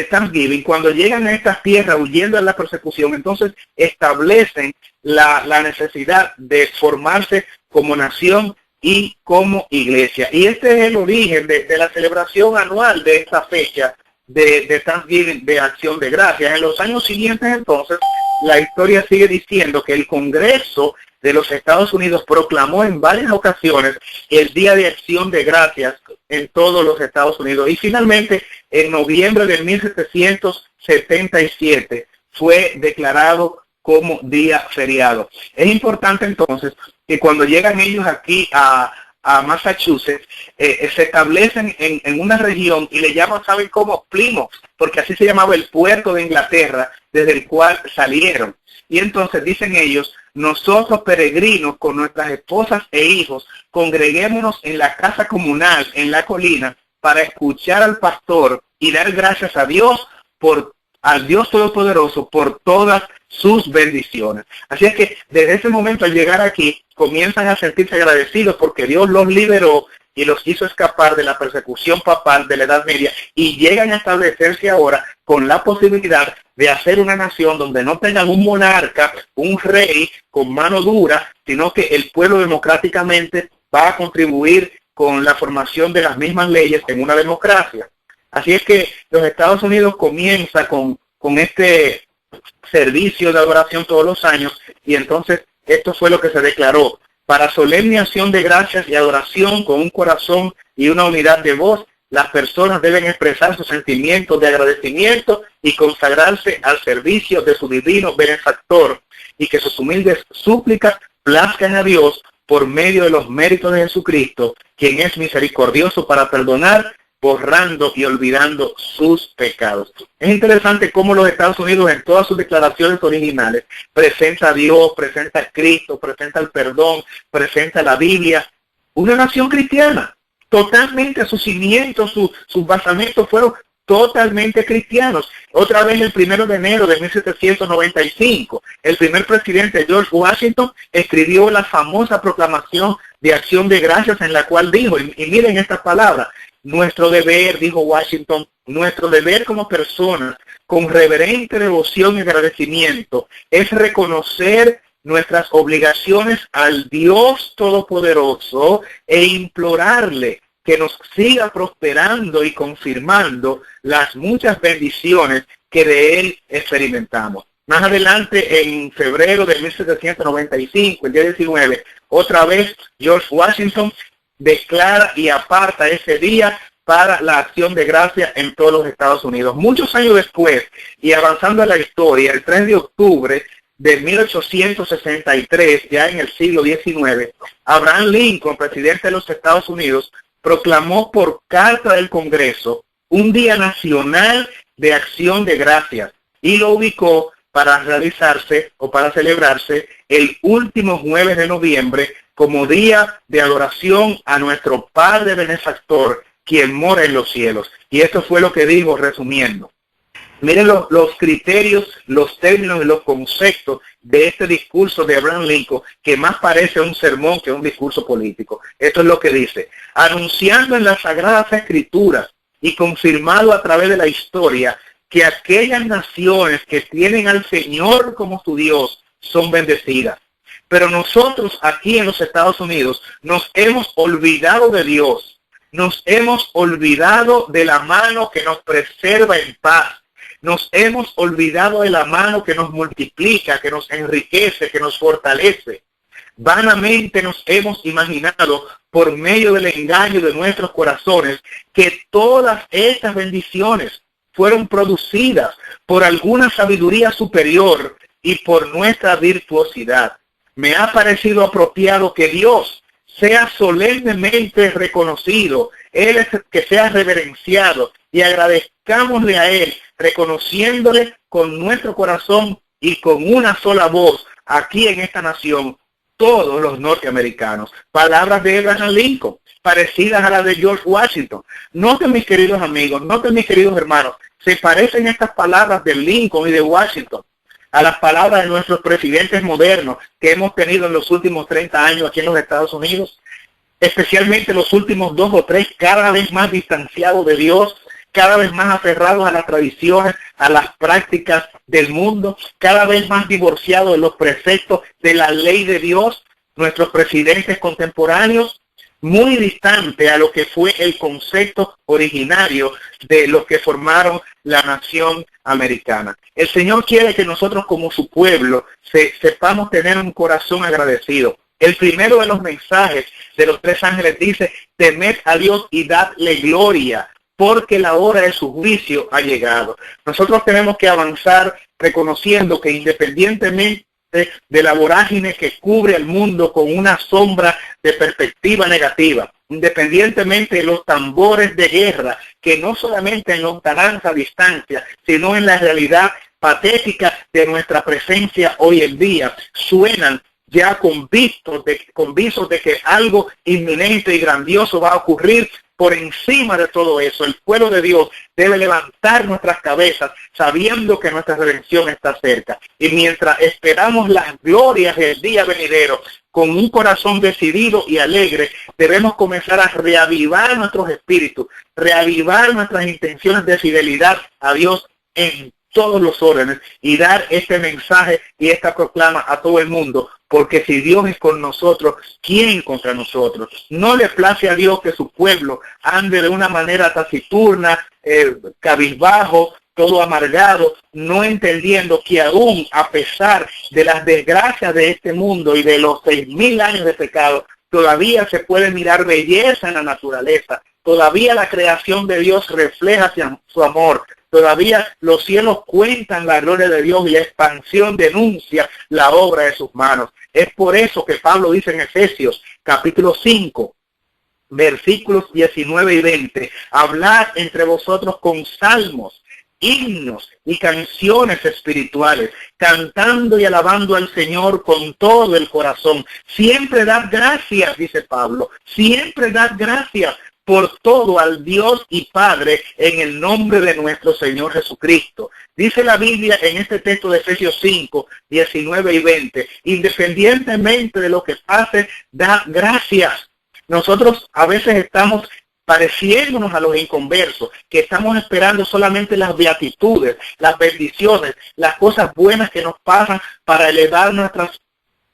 B: Thanksgiving, cuando llegan a estas tierras huyendo de la persecución, entonces establecen la necesidad de formarse como nación y como iglesia. Y este es el origen de la celebración anual de esta fecha de Thanksgiving, de Acción de Gracias. En los años siguientes, entonces, la historia sigue diciendo que el Congreso de los Estados Unidos proclamó en varias ocasiones el Día de Acción de Gracias en todos los Estados Unidos. Y finalmente, en noviembre de 1777, fue declarado como día feriado. Es importante entonces que cuando llegan ellos aquí a Massachusetts, se establecen en una región y le llaman, ¿saben cómo? Plymouth, porque así se llamaba el puerto de Inglaterra desde el cual salieron. Y entonces dicen ellos: nosotros peregrinos con nuestras esposas e hijos, congreguémonos en la casa comunal en la colina para escuchar al pastor y dar gracias a Dios, al Dios Todopoderoso, por todas sus bendiciones. Así es que desde ese momento, al llegar aquí, comienzan a sentirse agradecidos porque Dios los liberó y los hizo escapar de la persecución papal de la Edad Media, y llegan a establecerse ahora con la posibilidad de hacer una nación donde no tengan un monarca, un rey con mano dura, sino que el pueblo democráticamente va a contribuir con la formación de las mismas leyes en una democracia. Así es que los Estados Unidos comienza con este servicio de adoración todos los años, y entonces esto fue lo que se declaró: para solemne acción de gracias y adoración con un corazón y una unidad de voz, las personas deben expresar sus sentimientos de agradecimiento y consagrarse al servicio de su divino benefactor, y que sus humildes súplicas plazcan a Dios por medio de los méritos de Jesucristo, quien es misericordioso para perdonar borrando y olvidando sus pecados. Es interesante cómo los Estados Unidos en todas sus declaraciones originales presenta a Dios, presenta a Cristo, presenta el perdón, presenta la Biblia. Una nación cristiana, totalmente sus cimientos, sus basamentos fueron totalmente cristianos. Otra vez el 1 de enero de 1795, el primer presidente George Washington escribió la famosa proclamación de acción de gracias en la cual dijo, y miren estas palabras, nuestro deber, dijo Washington, nuestro deber como personas, con reverente devoción y agradecimiento, es reconocer nuestras obligaciones al Dios Todopoderoso e implorarle que nos siga prosperando y confirmando las muchas bendiciones que de Él experimentamos. Más adelante, en febrero de 1795, el día 19, otra vez George Washington declara y aparta ese día para la acción de gracia en todos los Estados Unidos. Muchos años después, y avanzando a la historia, el 3 de octubre de 1863, ya en el siglo XIX, Abraham Lincoln, presidente de los Estados Unidos, proclamó por carta del Congreso un Día Nacional de Acción de Gracias y lo ubicó para realizarse o para celebrarse el último jueves de noviembre como día de adoración a nuestro Padre Benefactor, quien mora en los cielos. Y esto fue lo que dijo resumiendo. Miren los criterios, los términos y los conceptos de este discurso de Abraham Lincoln, que más parece un sermón que un discurso político. Esto es lo que dice: anunciando en las Sagradas Escrituras y confirmado a través de la historia que aquellas naciones que tienen al Señor como su Dios son bendecidas. Pero nosotros aquí en los Estados Unidos nos hemos olvidado de Dios, nos hemos olvidado de la mano que nos preserva en paz. Nos hemos olvidado de la mano que nos multiplica, que nos enriquece, que nos fortalece. Vanamente nos hemos imaginado, por medio del engaño de nuestros corazones, que todas estas bendiciones fueron producidas por alguna sabiduría superior y por nuestra virtuosidad. Me ha parecido apropiado que Dios sea solemnemente reconocido, Él es que sea reverenciado, y agradezcámosle a Él, reconociéndole con nuestro corazón y con una sola voz aquí en esta nación, todos los norteamericanos. Palabras de Abraham Lincoln, parecidas a las de George Washington. Noten, mis queridos amigos, noten, mis queridos hermanos, se parecen estas palabras de Lincoln y de Washington a las palabras de nuestros presidentes modernos que hemos tenido en los últimos 30 años aquí en los Estados Unidos, especialmente los últimos 2 o 3, cada vez más distanciados de Dios, cada vez más aferrados a las tradiciones, a las prácticas del mundo, cada vez más divorciados de los preceptos de la ley de Dios. Nuestros presidentes contemporáneos, muy distante a lo que fue el concepto originario de los que formaron la nación americana. El Señor quiere que nosotros como su pueblo sepamos tener un corazón agradecido. El primero de los mensajes de los 3 ángeles dice: temed a Dios y dadle gloria, porque la hora de su juicio ha llegado. Nosotros tenemos que avanzar reconociendo que independientemente de la vorágine que cubre el mundo con una sombra de perspectiva negativa, independientemente de los tambores de guerra que no solamente nos darán a distancia, sino en la realidad patética de nuestra presencia hoy en día, suenan ya con visos de que algo inminente y grandioso va a ocurrir. Por encima de todo eso, el pueblo de Dios debe levantar nuestras cabezas sabiendo que nuestra redención está cerca. Y mientras esperamos las glorias del día venidero, con un corazón decidido y alegre, debemos comenzar a reavivar nuestros espíritus, reavivar nuestras intenciones de fidelidad a Dios en todos los órdenes y dar este mensaje y esta proclama a todo el mundo, porque si Dios es con nosotros, ¿quién contra nosotros? No le place a Dios que su pueblo ande de una manera taciturna, cabizbajo, todo amargado, no entendiendo que aún a pesar de las desgracias de este mundo y de los 6,000 años de pecado, todavía se puede mirar belleza en la naturaleza, todavía la creación de Dios refleja su amor, todavía los cielos cuentan la gloria de Dios y la expansión denuncia la obra de sus manos. Es por eso que Pablo dice en Efesios capítulo 5, versículos 19 y 20. Hablad entre vosotros con salmos, himnos y canciones espirituales, cantando y alabando al Señor con todo el corazón. Siempre dad gracias, dice Pablo, siempre dad gracias por todo al Dios y Padre en el nombre de nuestro Señor Jesucristo. Dice la Biblia en este texto de Efesios 5, 19 y 20, independientemente de lo que pase, da gracias. Nosotros a veces estamos pareciéndonos a los inconversos, que estamos esperando solamente las beatitudes, las bendiciones, las cosas buenas que nos pasan para elevar nuestras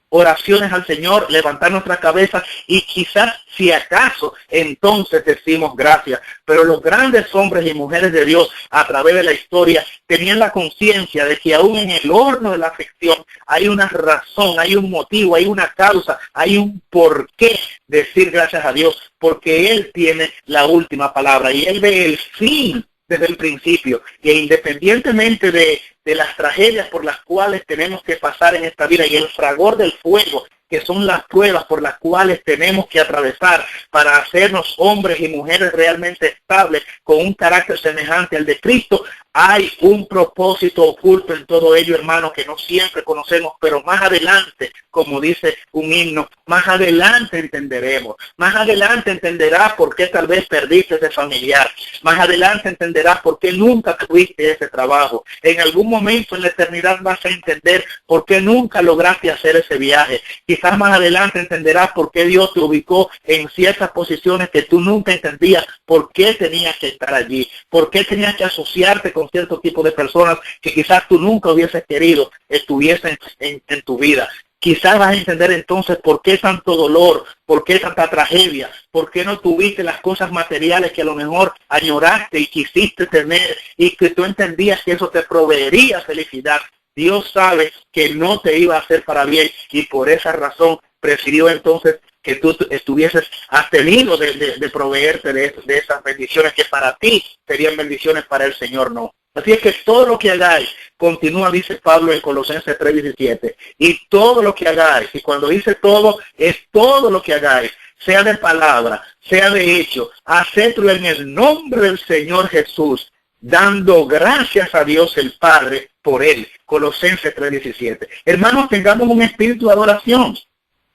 B: oraciones al Señor, levantar nuestra cabeza y quizás, si acaso, entonces decimos gracias. Pero los grandes hombres y mujeres de Dios a través de la historia tenían la conciencia de que aún en el horno de la aflicción hay una razón, hay un motivo, hay una causa, hay un por qué decir gracias a Dios, porque Él tiene la última palabra y Él ve el fin desde el principio, que independientemente de las tragedias por las cuales tenemos que pasar en esta vida y el fragor del fuego, que son las pruebas por las cuales tenemos que atravesar para hacernos hombres y mujeres realmente estables con un carácter semejante al de Cristo, hay un propósito oculto en todo ello, hermanos, que no siempre conocemos, pero más adelante, como dice un himno, más adelante entenderemos, más adelante entenderás por qué tal vez perdiste ese familiar, más adelante entenderás por qué nunca tuviste ese trabajo, en algún momento en la eternidad vas a entender por qué nunca lograste hacer ese viaje, quizás más adelante entenderás por qué Dios te ubicó en ciertas posiciones que tú nunca entendías, por qué tenías que estar allí, por qué tenías que asociarte con cierto tipo de personas que quizás tú nunca hubieses querido estuviesen en tu vida. Quizás vas a entender entonces por qué tanto dolor, por qué tanta tragedia, por qué no tuviste las cosas materiales que a lo mejor añoraste y quisiste tener y que tú entendías que eso te proveería felicidad. Dios sabe que no te iba a hacer para bien y por esa razón prefirió entonces que tú estuvieses abstenido de proveerte de esas bendiciones que para ti serían bendiciones, para el Señor no. Así es que todo lo que hagáis, continúa, dice Pablo en Colosenses 3:17, y todo lo que hagáis, y cuando dice todo, es todo lo que hagáis, sea de palabra, sea de hecho, hacedlo en el nombre del Señor Jesús, dando gracias a Dios el Padre por Él. Colosenses 3:17. Hermanos, tengamos un espíritu de adoración.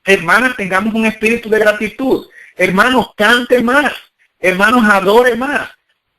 B: Hermanas, tengamos un espíritu de gratitud. Hermanos, cante más. Hermanos, adore más.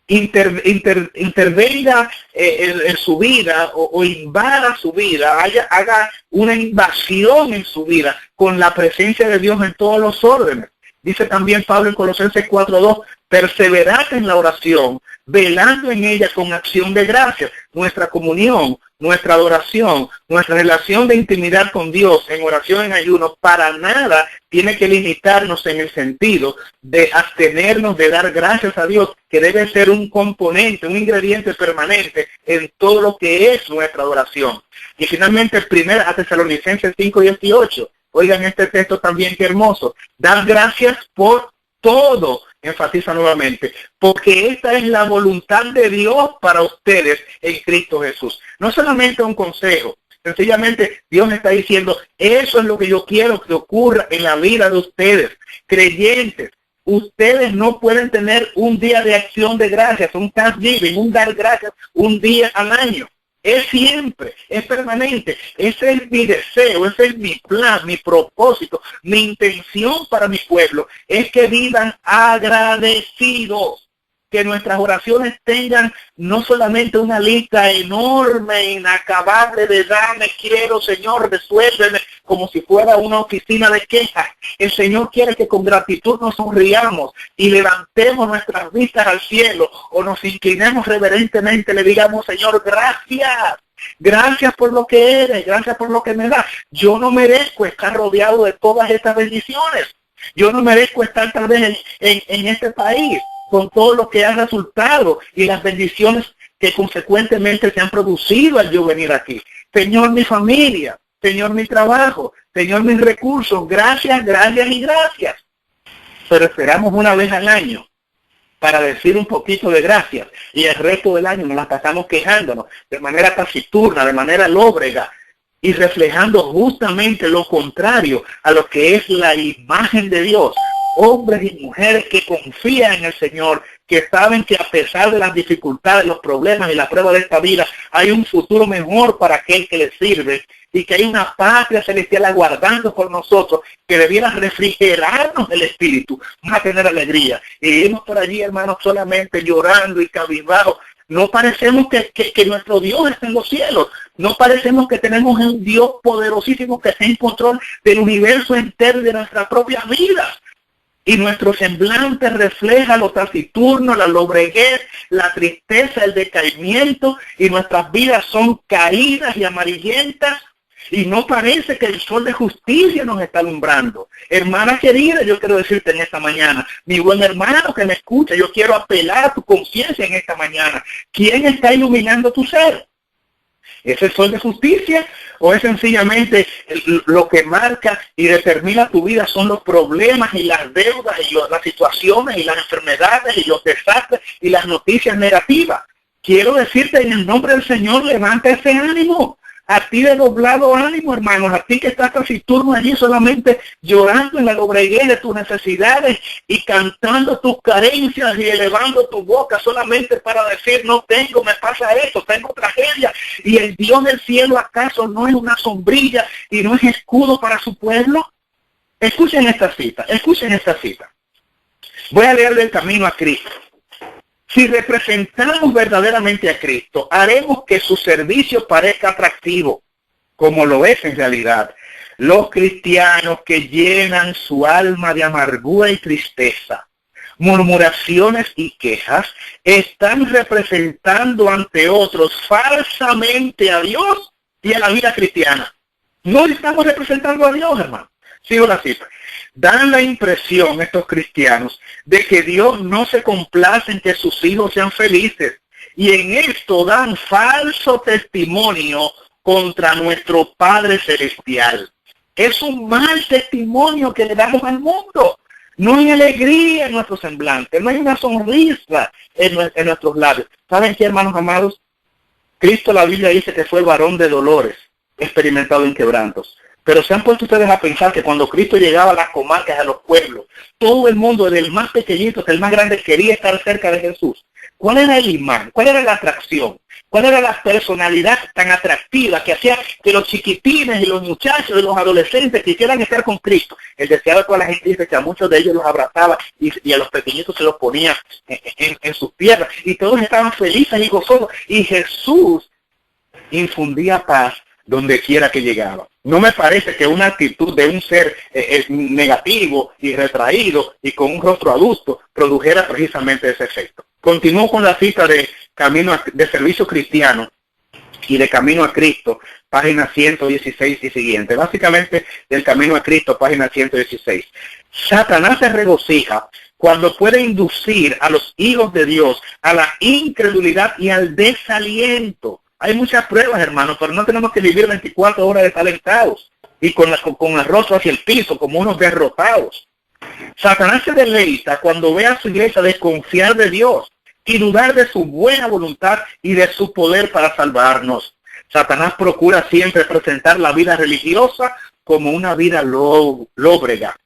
B: Intervenga en su vida o invada su vida, haga una invasión en su vida con la presencia de Dios en todos los órdenes. Dice también Pablo en Colosenses 4:2, perseverad en la oración, velando en ella con acción de gracias. Nuestra comunión, nuestra adoración, nuestra relación de intimidad con Dios en oración, en ayuno, para nada tiene que limitarnos en el sentido de abstenernos de dar gracias a Dios, que debe ser un componente, un ingrediente permanente en todo lo que es nuestra adoración. Y finalmente, 1 Tesalonicenses 5:18. Oigan este texto también, qué hermoso. Dar gracias por todo, enfatiza nuevamente, porque esta es la voluntad de Dios para ustedes en Cristo Jesús. No solamente un consejo, sencillamente Dios está diciendo, eso es lo que yo quiero que ocurra en la vida de ustedes, creyentes. Ustedes no pueden tener un día de acción de gracias, un Thanksgiving, un dar gracias, un día al año. Es siempre, es permanente. Ese es mi deseo, ese es mi plan, mi propósito, mi intención para mi pueblo. Es que vivan agradecidos. Que nuestras oraciones tengan no solamente una lista enorme, inacabable de dame, quiero, Señor, resuélveme, como si fuera una oficina de quejas. El Señor quiere que con gratitud nos sonriamos y levantemos nuestras vistas al cielo o nos inclinemos reverentemente, le digamos, Señor, gracias. Gracias por lo que eres, gracias por lo que me das. Yo no merezco estar rodeado de todas estas bendiciones. Yo no merezco estar tal vez en este país con todo lo que ha resultado y las bendiciones que consecuentemente se han producido al yo venir aquí. Señor, mi familia, Señor, mi trabajo, Señor, mis recursos, gracias, gracias y gracias. Pero esperamos una vez al año para decir un poquito de gracias y el resto del año nos la pasamos quejándonos de manera taciturna, de manera lóbrega y reflejando justamente lo contrario a lo que es la imagen de Dios. hombres y mujeres que confían en el Señor, que saben que a pesar de las dificultades, los problemas y la prueba de esta vida, hay un futuro mejor para aquel que le sirve y que hay una patria celestial aguardando por nosotros que debiera refrigerarnos el espíritu, más tener alegría. Y vivimos por allí, hermanos, solamente llorando y cabizbajos. No parecemos que nuestro Dios está en los cielos. No parecemos que tenemos un Dios poderosísimo que está en control del universo entero y de nuestras propias vidas. Y nuestro semblante refleja lo taciturno, la lobreguez, la tristeza, el decaimiento, y nuestras vidas son caídas y amarillentas, y no parece que el sol de justicia nos está alumbrando. Hermana querida, yo quiero decirte en esta mañana, mi buen hermano que me escucha, yo quiero apelar a tu conciencia en esta mañana. ¿Quién está iluminando tu ser? ¿Es el sol de justicia o es sencillamente lo que marca y determina tu vida son los problemas y las deudas y las situaciones y las enfermedades y los desastres y las noticias negativas? Quiero decirte en el nombre del Señor, levanta ese ánimo. A ti de doblado ánimo, hermanos, a ti que estás taciturno allí solamente llorando en la lobreguez de tus necesidades y cantando tus carencias y elevando tu boca solamente para decir, no tengo, me pasa esto, tengo tragedia. Y el Dios del cielo, ¿acaso no es una sombrilla y no es escudo para su pueblo? Escuchen esta cita, escuchen esta cita. Voy a leer del Camino a Cristo. Si representamos verdaderamente a Cristo, haremos que su servicio parezca atractivo, como lo es en realidad. Los cristianos que llenan su alma de amargura y tristeza, murmuraciones y quejas, están representando ante otros falsamente a Dios y a la vida cristiana. No estamos representando a Dios, hermano. Sigo la cita. Dan la impresión estos cristianos de que Dios no se complace en que sus hijos sean felices, y en esto dan falso testimonio contra nuestro Padre Celestial. Es un mal testimonio que le damos al mundo. No hay alegría en nuestro semblante, no hay una sonrisa en nuestros labios. ¿Saben qué, hermanos amados? Cristo, la Biblia dice que fue varón de dolores, experimentado en quebrantos. Pero se han puesto ustedes a pensar que cuando Cristo llegaba a las comarcas, a los pueblos, todo el mundo, desde el más pequeñito hasta el más grande, quería estar cerca de Jesús. ¿Cuál era el imán? ¿Cuál era la atracción? ¿Cuál era la personalidad tan atractiva que hacía que los chiquitines y los muchachos y los adolescentes quisieran estar con Cristo? El deseo de toda la gente dice que a muchos de ellos los abrazaba y a los pequeñitos se los ponía en sus piernas. Y todos estaban felices y gozosos. Y Jesús infundía paz donde quiera que llegaba. No me parece que una actitud de un ser negativo y retraído y con un rostro adusto produjera precisamente ese efecto. Continúo con la cita de Servicio Cristiano y de Camino a Cristo, página 116 y siguiente. Básicamente, del Camino a Cristo, página 116. Satanás se regocija cuando puede inducir a los hijos de Dios a la incredulidad y al desaliento. Hay muchas pruebas, hermanos, pero no tenemos que vivir 24 horas desalentados y con el rostro hacia el piso como unos derrotados. Satanás se deleita cuando ve a su iglesia desconfiar de Dios y dudar de su buena voluntad y de su poder para salvarnos. Satanás procura siempre presentar la vida religiosa como una vida lóbrega,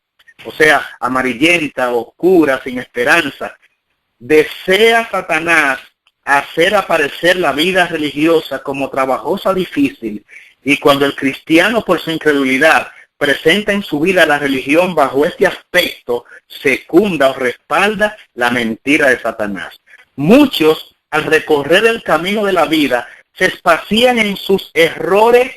B: o sea, amarillenta, oscura, sin esperanza. Desea Satanás hacer aparecer la vida religiosa como trabajosa, difícil, y cuando el cristiano por su incredulidad presenta en su vida la religión bajo este aspecto, secunda o respalda la mentira de Satanás. Muchos, al recorrer el camino de la vida, se espacían en sus errores,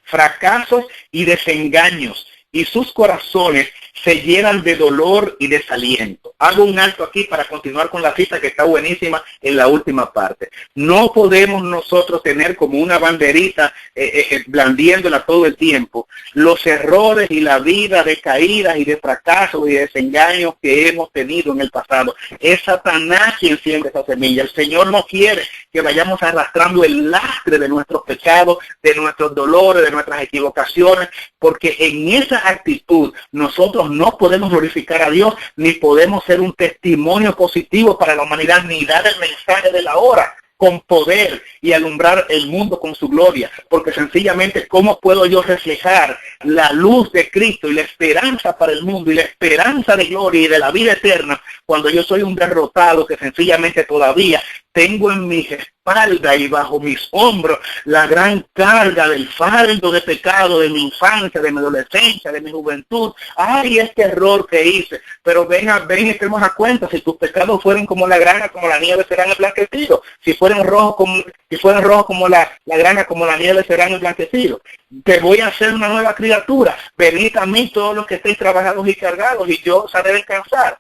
B: fracasos y desengaños, y sus corazones se llenan de dolor y desaliento. Hago un alto aquí para continuar con la cita que está buenísima en la última parte. No podemos nosotros tener como una banderita blandiéndola todo el tiempo los errores y la vida de caídas y de fracasos y de desengaños que hemos tenido en el pasado. Es Satanás quien siembra esa semilla. El Señor no quiere que vayamos arrastrando el lastre de nuestros pecados, de nuestros dolores, de nuestras equivocaciones, porque en esa actitud nosotros no podemos glorificar a Dios, ni podemos ser un testimonio positivo para la humanidad, ni dar el mensaje de la hora. con poder y alumbrar el mundo con su gloria, porque sencillamente, ¿cómo puedo yo reflejar la luz de Cristo y la esperanza para el mundo y la esperanza de gloria y de la vida eterna cuando yo soy un derrotado que sencillamente todavía tengo en mis espaldas y bajo mis hombros la gran carga del fardo de pecado de mi infancia, de mi adolescencia, de mi juventud? ¡Ay, este error que hice! Pero ven y estemos a cuenta, si tus pecados fueran como la grana, como la nieve, serán emblanquecidos. Si fueran rojos como la grana, como la nieve, serán emblanquecidos. Te voy a hacer una nueva criatura. Venid a mí todos los que estéis trabajados y cargados, y yo os haré descansar.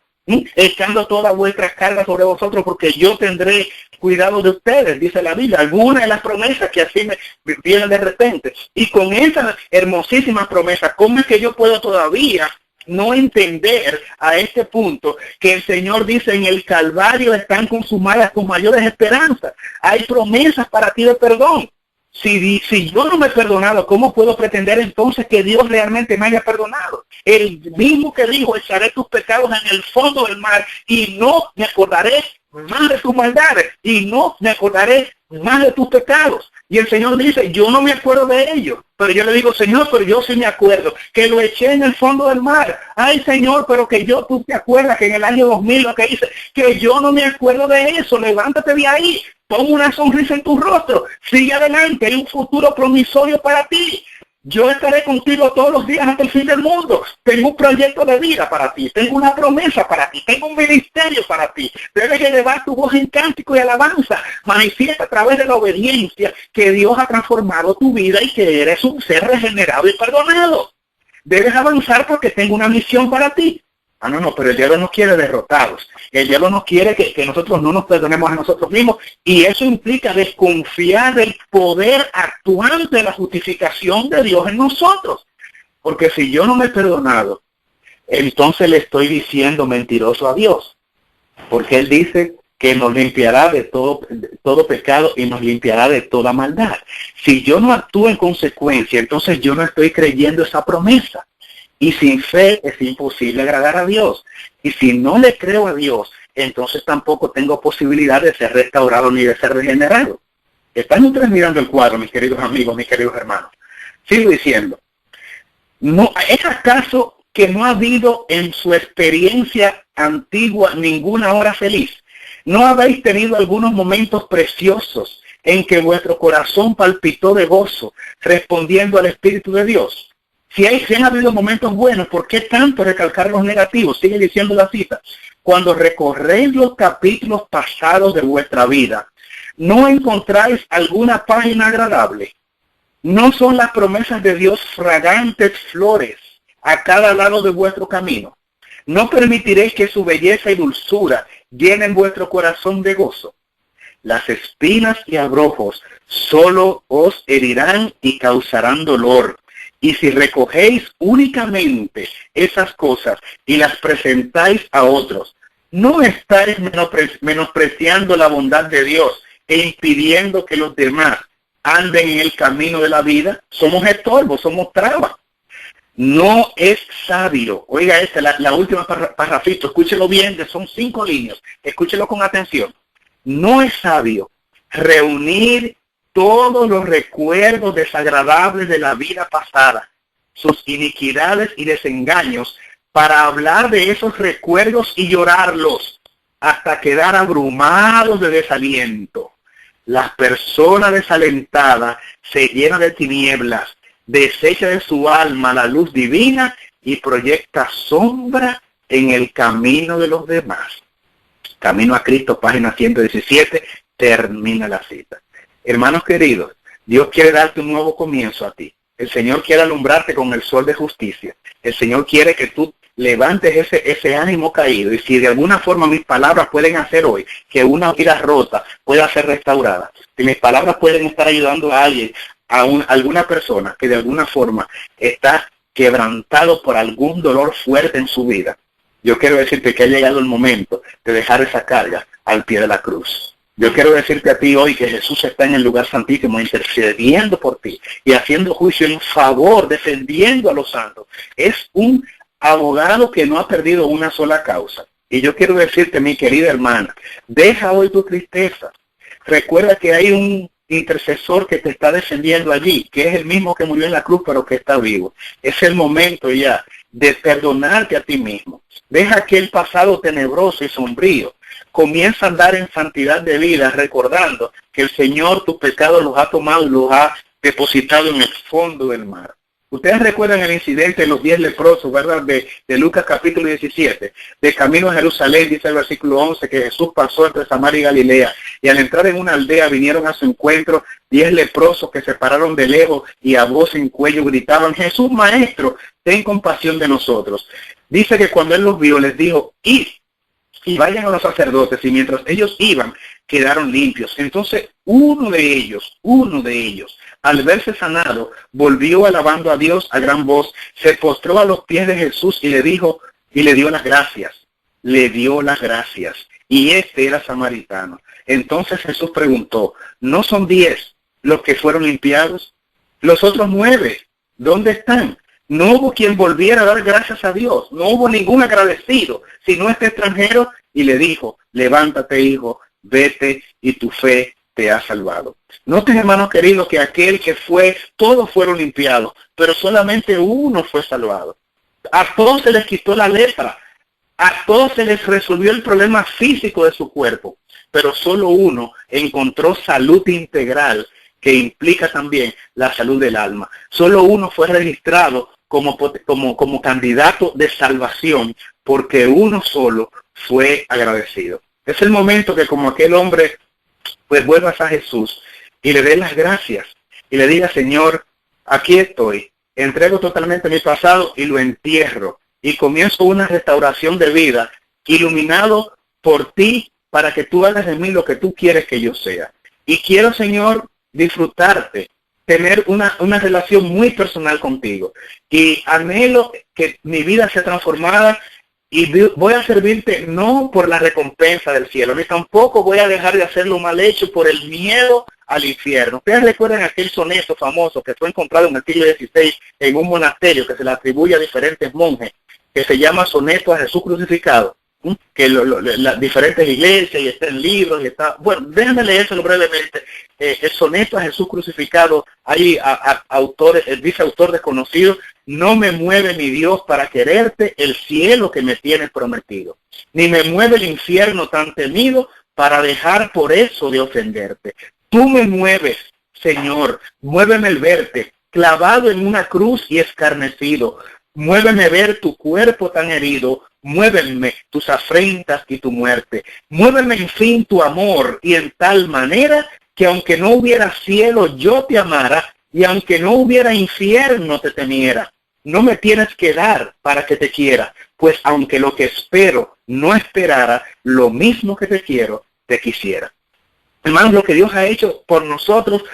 B: Echando todas vuestras cargas sobre vosotros, porque yo tendré cuidado de ustedes, dice la Biblia. Algunas de las promesas que así me vienen de repente. Y con esa hermosísima promesa, ¿cómo es que yo puedo todavía no entender a este punto que el Señor dice en el Calvario están consumadas tus mayores esperanzas? Hay promesas para ti de perdón. Si yo no me he perdonado, ¿cómo puedo pretender entonces que Dios realmente me haya perdonado? El mismo que dijo, echaré tus pecados en el fondo del mar y no me acordaré más de tus maldades y no me acordaré más de tus pecados. Y el Señor dice, yo no me acuerdo de ellos. Pero yo le digo, Señor, pero yo sí me acuerdo que lo eché en el fondo del mar. Ay, Señor, pero que tú te acuerdas que en el año 2000 lo que hice, que yo no me acuerdo de eso. Levántate de ahí, pon una sonrisa en tu rostro, sigue adelante, hay un futuro promisorio para ti. Yo estaré contigo todos los días hasta el fin del mundo. Tengo un proyecto de vida para ti. Tengo una promesa para ti. Tengo un ministerio para ti. Debes elevar tu voz en cántico y alabanza. Manifiesta a través de la obediencia que Dios ha transformado tu vida y que eres un ser regenerado y perdonado. Debes avanzar porque tengo una misión para ti. No, pero el diablo nos quiere derrotados. El diablo nos quiere que nosotros no nos perdonemos a nosotros mismos. Y eso implica desconfiar del poder actuante de la justificación de Dios en nosotros. Porque si yo no me he perdonado, entonces le estoy diciendo mentiroso a Dios. Porque Él dice que nos limpiará de todo pecado y nos limpiará de toda maldad. Si yo no actúo en consecuencia, entonces yo no estoy creyendo esa promesa. Y sin fe es imposible agradar a Dios. Y si no le creo a Dios, entonces tampoco tengo posibilidad de ser restaurado ni de ser regenerado. ¿Están ustedes mirando el cuadro, mis queridos amigos, mis queridos hermanos? Sigo diciendo, ¿no es acaso que no ha habido en su experiencia antigua ninguna hora feliz? ¿No habéis tenido algunos momentos preciosos en que vuestro corazón palpitó de gozo, respondiendo al Espíritu de Dios? Si han habido momentos buenos, ¿por qué tanto recalcar los negativos? Sigue diciendo la cita. Cuando recorréis los capítulos pasados de vuestra vida, ¿no encontráis alguna página agradable? ¿No son las promesas de Dios fragantes flores a cada lado de vuestro camino? ¿No permitiréis que su belleza y dulzura llenen vuestro corazón de gozo? Las espinas y abrojos solo os herirán y causarán dolor. Y si recogéis únicamente esas cosas y las presentáis a otros, ¿no estáis menospreciando la bondad de Dios e impidiendo que los demás anden en el camino de la vida? Somos estorbos, somos trabas. No es sabio. Oiga la última parrafito, escúchelo bien, que son 5 líneas. Escúchelo con atención. No es sabio reunir todos los recuerdos desagradables de la vida pasada, sus iniquidades y desengaños, para hablar de esos recuerdos y llorarlos hasta quedar abrumados de desaliento. La persona desalentada se llena de tinieblas, desecha de su alma la luz divina y proyecta sombra en el camino de los demás. Camino a Cristo, página 117, termina la cita. Hermanos queridos, Dios quiere darte un nuevo comienzo a ti. El Señor quiere alumbrarte con el sol de justicia. El Señor quiere que tú levantes ese ánimo caído. Y si de alguna forma mis palabras pueden hacer hoy que una vida rota pueda ser restaurada, si mis palabras pueden estar ayudando a alguien, alguna persona que de alguna forma está quebrantado por algún dolor fuerte en su vida, yo quiero decirte que ha llegado el momento de dejar esa carga al pie de la cruz. Yo quiero decirte a ti hoy que Jesús está en el lugar santísimo intercediendo por ti y haciendo juicio en favor, defendiendo a los santos. Es un abogado que no ha perdido una sola causa. Y yo quiero decirte, mi querida hermana, deja hoy tu tristeza. recuerda que hay un intercesor que te está defendiendo allí, que es el mismo que murió en la cruz, pero que está vivo. Es el momento ya de perdonarte a ti mismo. Deja aquel pasado tenebroso y sombrío. Comienza a andar en santidad de vida, recordando que el Señor tus pecados los ha tomado y los ha depositado en el fondo del mar. Ustedes recuerdan el incidente de los 10 leprosos, ¿verdad? De Lucas capítulo 17. De camino a Jerusalén, dice el versículo 11, que Jesús pasó entre Samaria y Galilea. Y al entrar en una aldea vinieron a su encuentro 10 leprosos que se pararon de lejos y a voz en cuello gritaban: Jesús, Maestro, ten compasión de nosotros. Dice que cuando él los vio les dijo: id y vayan a los sacerdotes. Y mientras ellos iban, quedaron limpios. Entonces uno de ellos, al verse sanado, volvió alabando a Dios a gran voz, se postró a los pies de Jesús y le dijo, y le dio las gracias. Le dio las gracias. Y este era samaritano. Entonces Jesús preguntó: ¿no son 10 los que fueron limpiados? Los otros 9, ¿dónde están? No hubo quien volviera a dar gracias a Dios. No hubo ningún agradecido, sino este extranjero. Y le dijo: levántate, hijo, vete, y tu fe te ha salvado. Noten, hermanos queridos, que aquel que fue, todos fueron limpiados, pero solamente uno fue salvado. A todos se les quitó la lepra, a todos se les resolvió el problema físico de su cuerpo, pero solo uno encontró salud integral, que implica también la salud del alma. Solo uno fue registrado como candidato de salvación, porque uno solo fue agradecido. Es el momento que, como aquel hombre, pues vuelvas a Jesús y le des las gracias y le digas: Señor, aquí estoy, entrego totalmente mi pasado y lo entierro y comienzo una restauración de vida, iluminado por ti, para que tú hagas de mí lo que tú quieres que yo sea. Y quiero, Señor, disfrutarte, tener una relación muy personal contigo, y anhelo que mi sea transformada. Y voy a servirte no por la recompensa del cielo, ni tampoco voy a dejar de hacer lo mal hecho por el miedo al infierno. Ustedes recuerdan aquel soneto famoso que fue encontrado en el siglo XVI en un monasterio que se le atribuye a diferentes monjes, que se llama Soneto a Jesús Crucificado, que las diferentes iglesias, y está en libros, y está... Bueno, déjenme leérselo brevemente. El Soneto a Jesús Crucificado, hay autores, dice autor desconocido: no me mueve mi Dios para quererte el cielo que me tienes prometido, ni me mueve el infierno tan temido para dejar por eso de ofenderte. Tú me mueves, Señor, muéveme el verte clavado en una cruz y escarnecido. Muéveme ver tu cuerpo tan herido, muéveme tus afrentas y tu muerte. Muéveme en fin tu amor, y en tal manera que aunque no hubiera cielo yo te amara, y aunque no hubiera infierno te temiera. No me tienes que dar para que te quiera, pues aunque lo que espero no esperara, lo mismo que te quiero, te quisiera. Hermanos, lo que Dios ha hecho por nosotros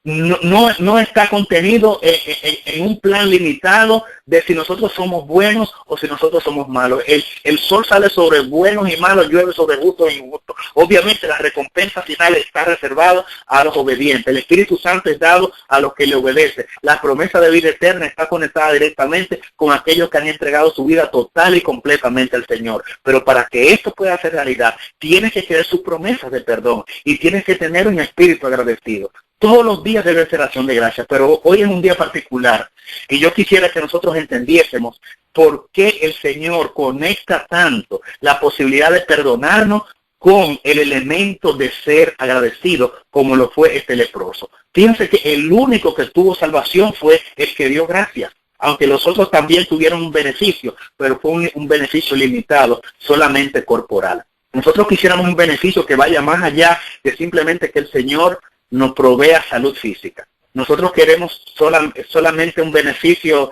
B: no está contenido en un plan limitado de si nosotros somos buenos o si nosotros somos malos. El sol sale sobre buenos y malos, llueve sobre justos e injustos. Obviamente la recompensa final está reservada a los obedientes. El Espíritu Santo es dado a los que le obedecen. La promesa de vida eterna está conectada directamente con aquellos que han entregado su vida total y completamente al Señor. Pero para que esto pueda ser realidad, tienes que creer sus promesas de perdón y tienes que tener un espíritu agradecido. Todos los días debe ser acción de gracias, pero hoy es un día particular y yo quisiera que nosotros entendiésemos por qué el Señor conecta tanto la posibilidad de perdonarnos con el elemento de ser agradecido, como lo fue este leproso. Fíjense que el único que tuvo salvación fue el que dio gracias, aunque los otros también tuvieron un beneficio, pero fue un beneficio limitado, solamente corporal. Nosotros quisiéramos un beneficio que vaya más allá de simplemente que el Señor nos provea salud física. Nosotros queremos solamente un beneficio,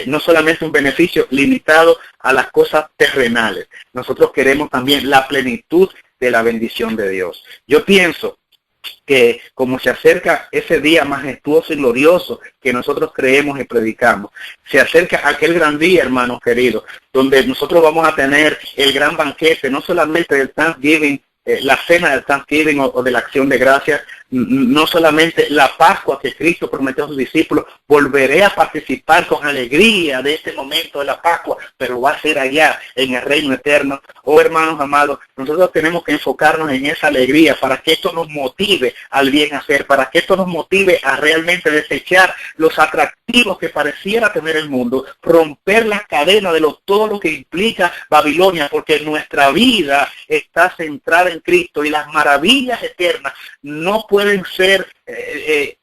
B: no solamente un beneficio limitado a las cosas terrenales. Nosotros queremos también la plenitud de la bendición de Dios. Yo pienso que como se acerca ese día majestuoso y glorioso que nosotros creemos y predicamos, se acerca aquel gran día, hermanos queridos, donde nosotros vamos a tener el gran banquete, no solamente del Thanksgiving, la cena del Thanksgiving o de la acción de gracias, no solamente la Pascua que Cristo prometió a sus discípulos, volveré a participar con alegría de este momento de la Pascua, pero va a ser allá en el reino eterno. Oh, hermanos amados, nosotros tenemos que enfocarnos en esa alegría para que esto nos motive al bien hacer, para que esto nos motive a realmente desechar los atractivos que pareciera tener el mundo, romper la cadena de todo lo que implica Babilonia, porque nuestra vida está centrada en Cristo y las maravillas eternas no pueden ser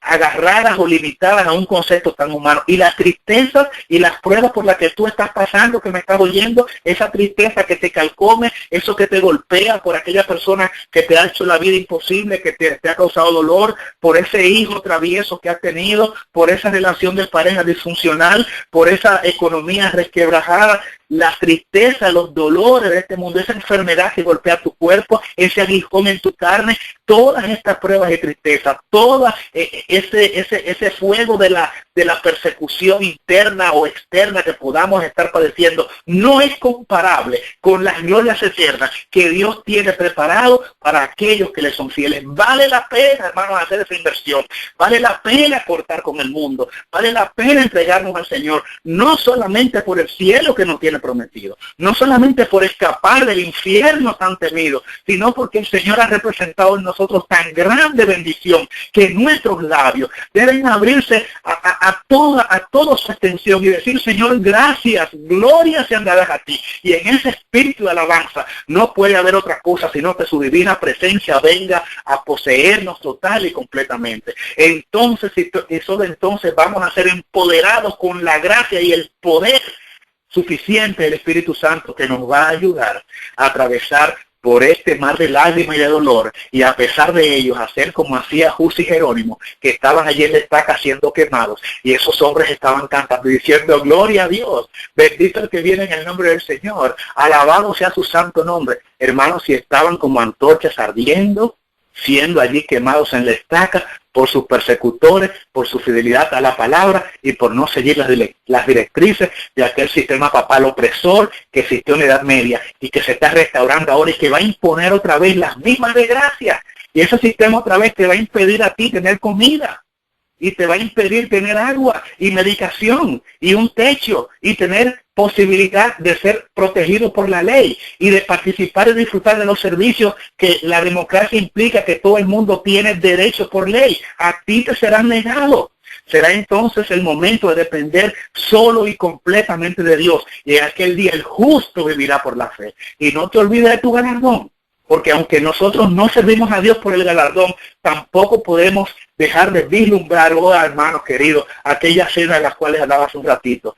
B: agarradas o limitadas a un concepto tan humano. Y la tristeza y las pruebas por las que tú estás pasando, que me estás oyendo, esa tristeza que te calcome, eso que te golpea por aquella persona que te ha hecho la vida imposible, que te ha causado dolor, por ese hijo travieso que has tenido, por esa relación de pareja disfuncional, por esa economía resquebrajada, la tristeza, los dolores de este mundo, esa enfermedad que golpea tu cuerpo, ese aguijón en tu carne, todas estas pruebas de tristeza, todo ese fuego de la persecución interna o externa que podamos estar padeciendo, no es comparable con las glorias eternas que Dios tiene preparado para aquellos que le son fieles. Vale la pena, hermanos, hacer esa inversión, vale la pena cortar con el mundo, vale la pena entregarnos al Señor, no solamente por el cielo que nos tiene prometido, no solamente por escapar del infierno tan temido, sino porque el Señor ha representado en nosotros tan grande bendición que nuestros labios deben abrirse a toda su extensión y decir: Señor, gracias, gloria sean dadas a ti. Y en ese espíritu de alabanza no puede haber otra cosa sino que su divina presencia venga a poseernos total y completamente. Entonces, y solo entonces vamos a ser empoderados con la gracia y el poder suficiente del Espíritu Santo, que nos va a ayudar a atravesar por este mar de lágrimas y de dolor, y a pesar de ellos hacer como hacía Jus y Jerónimo, que estaban allí en la estaca siendo quemados, y esos hombres estaban cantando y diciendo: gloria a Dios, bendito el que viene en el nombre del Señor, alabado sea su santo nombre. Hermanos, si estaban como antorchas ardiendo, siendo allí quemados en la estaca por sus persecutores, por su fidelidad a la palabra y por no seguir las directrices de aquel sistema papal opresor que existió en la Edad Media y que se está restaurando ahora y que va a imponer otra vez las mismas desgracias. Y ese sistema otra vez te va a impedir a ti tener comida, y te va a impedir tener agua y medicación y un techo y tener posibilidad de ser protegido por la ley y de participar y disfrutar de los servicios que la democracia implica, que todo el mundo tiene derecho por ley. A ti te serán negados. Será entonces el momento de depender solo y completamente de Dios. Y en aquel día el justo vivirá por la fe. Y no te olvides de tu galardón. Porque aunque nosotros no servimos a Dios por el galardón, tampoco podemos dejar de vislumbrar, oh hermanos queridos, aquellas cenas de las cuales hablaba hace un ratito.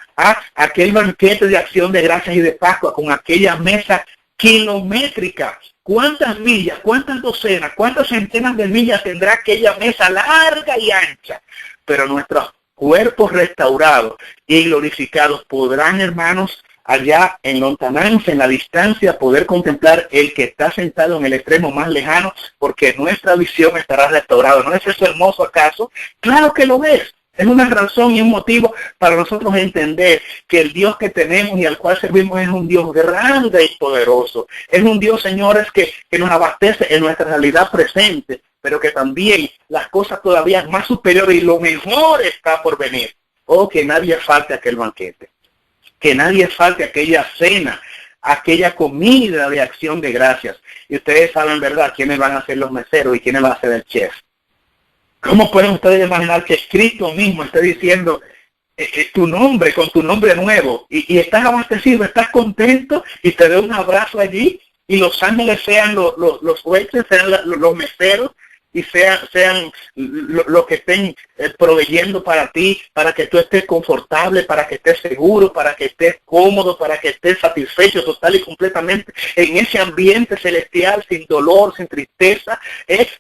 B: Aquel banquete de acción de gracias y de Pascua con aquella mesa kilométrica. ¿Cuántas millas, cuántas docenas, cuántas centenas de millas tendrá aquella mesa larga y ancha? Pero nuestros cuerpos restaurados y glorificados podrán, hermanos, allá en lontananza, en la distancia, poder contemplar el que está sentado en el extremo más lejano, porque nuestra visión estará restaurada. ¿No es eso hermoso acaso? Claro que lo es. Es una razón y un motivo para nosotros entender que el Dios que tenemos y al cual servimos es un Dios grande y poderoso. Es un Dios, señores, que nos abastece en nuestra realidad presente, pero que también las cosas todavía más superiores y lo mejor está por venir. Oh, que nadie falte aquel banquete. Que nadie falte aquella cena, aquella comida de acción de gracias. Y ustedes saben, ¿verdad?, quiénes van a ser los meseros y quiénes van a ser el chef. ¿Cómo pueden ustedes imaginar que Cristo mismo esté diciendo tu nombre, con tu nombre nuevo, y estás abastecido, estás contento, y te dé un abrazo allí, y los ángeles sean los jueces, sean los meseros, y sean los que estén proveyendo para ti, para que tú estés confortable, para que estés seguro, para que estés cómodo, para que estés satisfecho total y completamente en ese ambiente celestial, sin dolor, sin tristeza,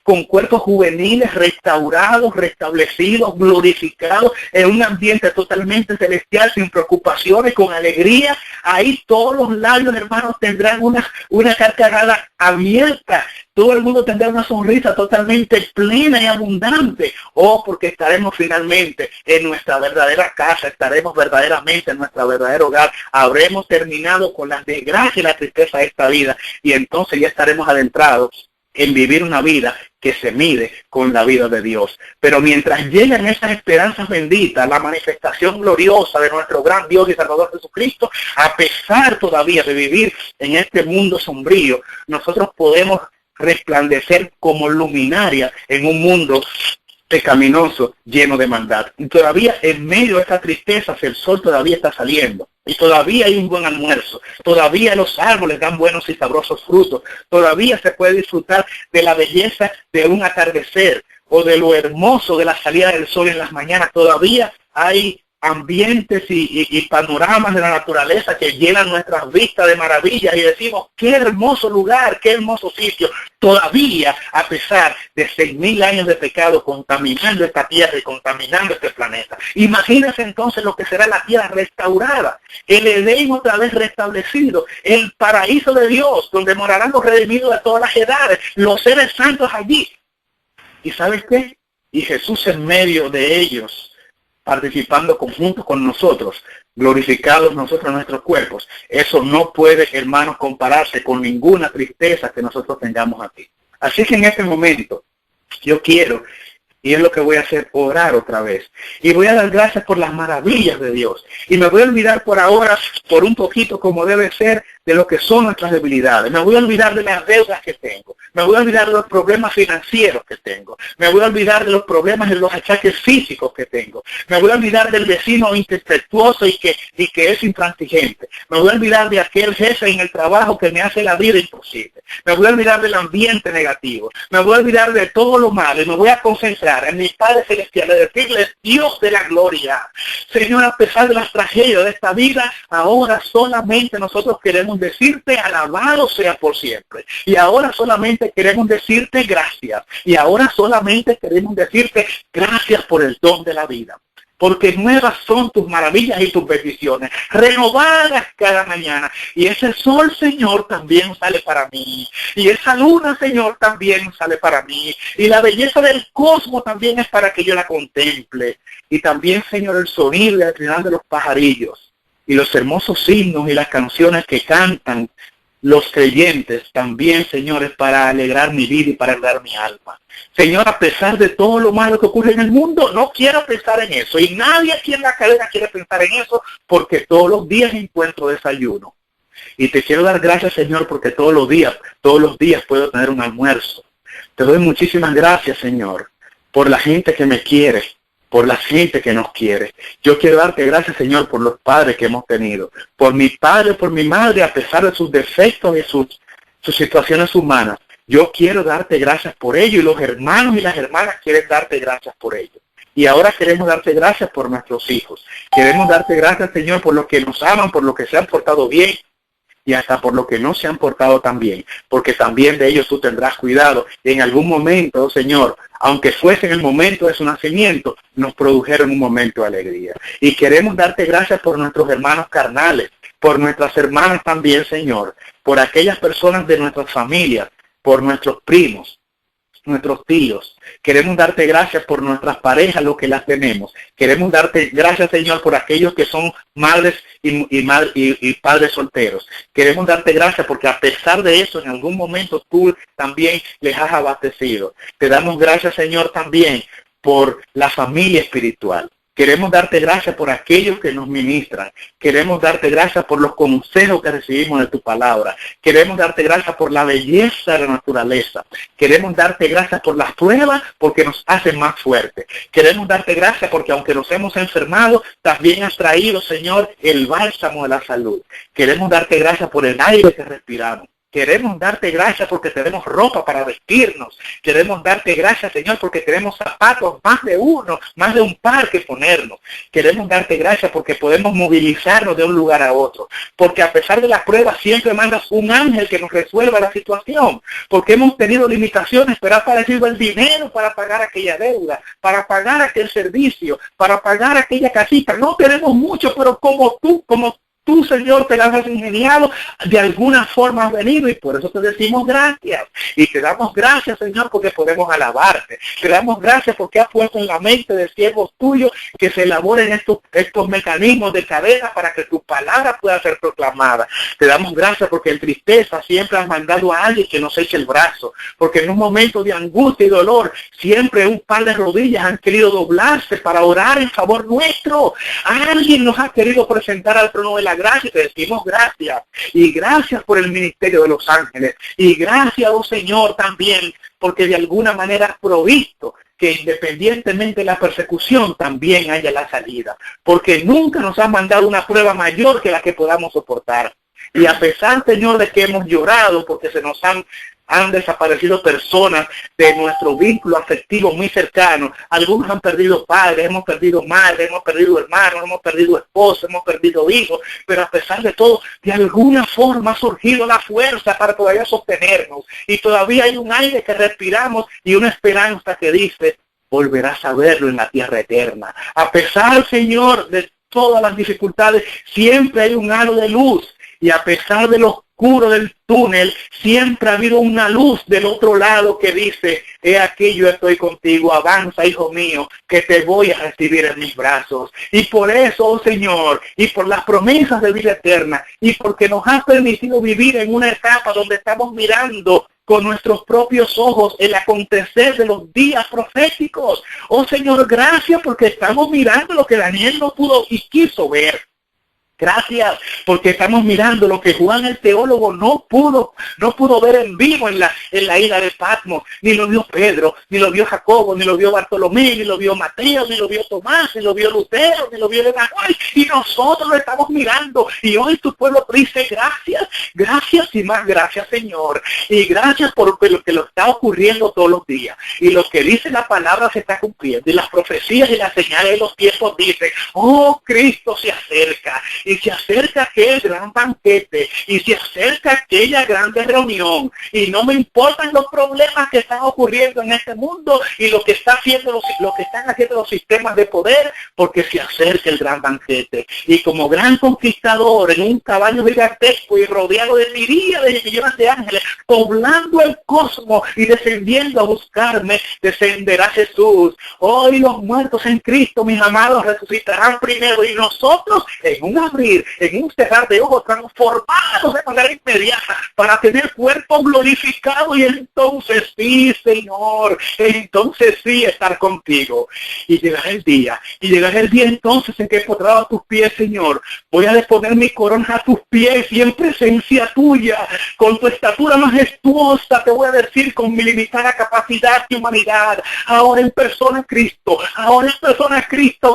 B: con cuerpos juveniles restaurados, restablecidos, glorificados, en un ambiente totalmente celestial, sin preocupaciones, con alegría. Ahí todos los labios, hermanos, tendrán una carcajada abierta. Todo el mundo tendrá una sonrisa totalmente plena y abundante. Oh, porque estaremos finalmente en nuestra verdadera casa, estaremos verdaderamente en nuestro verdadero hogar. Habremos terminado con las desgracias y la tristeza de esta vida, y entonces ya estaremos adentrados en vivir una vida que se mide con la vida de Dios. Pero mientras llegan esas esperanzas benditas, la manifestación gloriosa de nuestro gran Dios y Salvador Jesucristo, a pesar todavía de vivir en este mundo sombrío, nosotros podemos resplandecer como luminaria en un mundo pecaminoso, lleno de maldad. Y todavía en medio de esta tristeza, el sol todavía está saliendo. Y todavía hay un buen almuerzo. Todavía los árboles dan buenos y sabrosos frutos. Todavía se puede disfrutar de la belleza de un atardecer o de lo hermoso de la salida del sol en las mañanas. Todavía hay ambientes y panoramas de la naturaleza que llenan nuestras vistas de maravillas y decimos, qué hermoso lugar, qué hermoso sitio. Todavía, a pesar de 6.000 años de pecado contaminando esta tierra y contaminando este planeta. Imagínense entonces lo que será la tierra restaurada, el Edén otra vez restablecido, el paraíso de Dios, donde morarán los redimidos de todas las edades, los seres santos allí. ¿Y sabes qué? Y Jesús en medio de ellos, participando conjuntos con nosotros, glorificados nosotros en nuestros cuerpos. Eso no puede, hermanos, compararse con ninguna tristeza que nosotros tengamos aquí. Así que en este momento, yo quiero, y es lo que voy a hacer, orar otra vez. Y voy a dar gracias por las maravillas de Dios. Y me voy a olvidar por ahora, por un poquito como debe ser, de lo que son nuestras debilidades. Me voy a olvidar de las deudas que tengo. Me voy a olvidar de los problemas financieros que tengo. Me voy a olvidar de los problemas y los achaques físicos que tengo. Me voy a olvidar del vecino irrespetuoso y que es intransigente. Me voy a olvidar de aquel jefe en el trabajo que me hace la vida imposible. Me voy a olvidar del ambiente negativo. Me voy a olvidar de todo lo malo y me voy a concentrar en mi Padre Celestial, de decirle, Dios de la gloria, Señor, a pesar de las tragedias de esta vida, ahora solamente nosotros queremos decirte, alabado sea por siempre. Y ahora solamente queremos decirte gracias. Y ahora solamente queremos decirte gracias por el don de la vida. Porque nuevas son tus maravillas y tus bendiciones, renovadas cada mañana. Y ese sol, Señor, también sale para mí. Y esa luna, Señor, también sale para mí. Y la belleza del cosmos también es para que yo la contemple. Y también, Señor, el sonido y el trinar de los pajarillos. Y los hermosos himnos y las canciones que cantan los creyentes también, Señor, es para alegrar mi vida y para alegrar mi alma. Señor, a pesar de todo lo malo que ocurre en el mundo, no quiero pensar en eso. Y nadie aquí en la cadena quiere pensar en eso, porque todos los días encuentro desayuno. Y te quiero dar gracias, Señor, porque todos los días puedo tener un almuerzo. Te doy muchísimas gracias, Señor, por la gente que me quiere, por la gente que nos quiere. Yo quiero darte gracias, Señor, por los padres que hemos tenido, por mi padre, por mi madre, a pesar de sus defectos y sus situaciones humanas. Yo quiero darte gracias por ello, y los hermanos y las hermanas quieren darte gracias por ello. Y ahora queremos darte gracias por nuestros hijos. Queremos darte gracias, Señor, por los que nos aman, por los que se han portado bien, y hasta por lo que no se han portado tan bien, porque también de ellos tú tendrás cuidado. Y en algún momento, Señor, aunque fuese en el momento de su nacimiento, nos produjeron un momento de alegría. Y queremos darte gracias por nuestros hermanos carnales, por nuestras hermanas también, Señor, por aquellas personas de nuestras familias, por nuestros primos, nuestros tíos. Queremos darte gracias por nuestras parejas, lo que las tenemos. Queremos darte gracias, Señor, por aquellos que son madres y padres solteros. Queremos darte gracias porque a pesar de eso, en algún momento tú también les has abastecido. Te damos gracias, Señor, también por la familia espiritual. Queremos darte gracias por aquellos que nos ministran. Queremos darte gracias por los consejos que recibimos de tu palabra. Queremos darte gracias por la belleza de la naturaleza. Queremos darte gracias por las pruebas porque nos hacen más fuertes. Queremos darte gracias porque aunque nos hemos enfermado, también has traído, Señor, el bálsamo de la salud. Queremos darte gracias por el aire que respiramos. Queremos darte gracias porque tenemos ropa para vestirnos. Queremos darte gracias, Señor, porque tenemos zapatos, más de uno, más de un par que ponernos. Queremos darte gracias porque podemos movilizarnos de un lugar a otro. Porque a pesar de las pruebas siempre mandas un ángel que nos resuelva la situación. Porque hemos tenido limitaciones, pero has aparecido el dinero para pagar aquella deuda, para pagar aquel servicio, para pagar aquella casita. No tenemos mucho, pero como tú, Señor, te las has ingeniado, de alguna forma has venido y por eso te decimos gracias. Y te damos gracias, Señor, porque podemos alabarte. Te damos gracias porque has puesto en la mente de siervos tuyos que se elaboren estos mecanismos de cadena para que tu palabra pueda ser proclamada. Te damos gracias porque en tristeza siempre has mandado a alguien que nos eche el brazo, porque en un momento de angustia y dolor siempre un par de rodillas han querido doblarse para orar en favor nuestro. Alguien nos ha querido presentar al trono de la gracia y te decimos gracias. Y gracias por el ministerio de los ángeles. Y gracias, oh Señor, también porque de alguna manera has provisto que independientemente de la persecución también haya la salida. Porque nunca nos has mandado una prueba mayor que la que podamos soportar. Y a pesar, Señor, de que hemos llorado porque se nos han desaparecido personas de nuestro vínculo afectivo muy cercano. Algunos han perdido padres, hemos perdido madres, hemos perdido hermanos, hemos perdido esposos, hemos perdido hijos, pero a pesar de todo, de alguna forma ha surgido la fuerza para todavía sostenernos. Y todavía hay un aire que respiramos y una esperanza que dice, volverás a verlo en la tierra eterna. A pesar, Señor, de todas las dificultades, siempre hay un halo de luz. Y a pesar de lo oscuro del túnel, siempre ha habido una luz del otro lado que dice, he aquí yo estoy contigo, avanza, hijo mío, que te voy a recibir en mis brazos. Y por eso, oh Señor, y por las promesas de vida eterna, y porque nos has permitido vivir en una etapa donde estamos mirando con nuestros propios ojos el acontecer de los días proféticos. Oh Señor, gracias porque estamos mirando lo que Daniel no pudo y quiso ver. Gracias, porque estamos mirando lo que Juan el teólogo no pudo ver en vivo en la isla de Patmos. Ni lo vio Pedro, ni lo vio Jacobo, ni lo vio Bartolomé, ni lo vio Mateo, ni lo vio Tomás, ni lo vio Lutero, ni lo vio Emanuel. Y nosotros lo estamos mirando. Y hoy tu pueblo dice gracias, gracias y más gracias, Señor. Y gracias por lo que lo está ocurriendo todos los días. Y lo que dice la palabra se está cumpliendo. Y las profecías y las señales de los tiempos dicen, oh, Cristo se acerca. Y se acerca aquel gran banquete, y se acerca aquella grande reunión, y no me importan los problemas que están ocurriendo en este mundo, y lo que están haciendo los sistemas de poder, porque se acerca el gran banquete, y como gran conquistador, en un caballo gigantesco, y rodeado de miríadas de millones de ángeles, poblando el cosmos, y descendiendo a buscarme, descenderá Jesús. Hoy los muertos en Cristo, mis amados, resucitarán primero, y nosotros en un abrir, en un cerrar de ojos, transformados de manera inmediata para tener cuerpo glorificado y entonces sí, Señor, entonces sí estar contigo. Y llegará el día entonces en que postrado a tus pies, Señor, voy a disponer mi corona a tus pies y en presencia tuya, con tu estatura majestuosa, te voy a decir con mi limitada capacidad y humanidad, ahora en persona Cristo,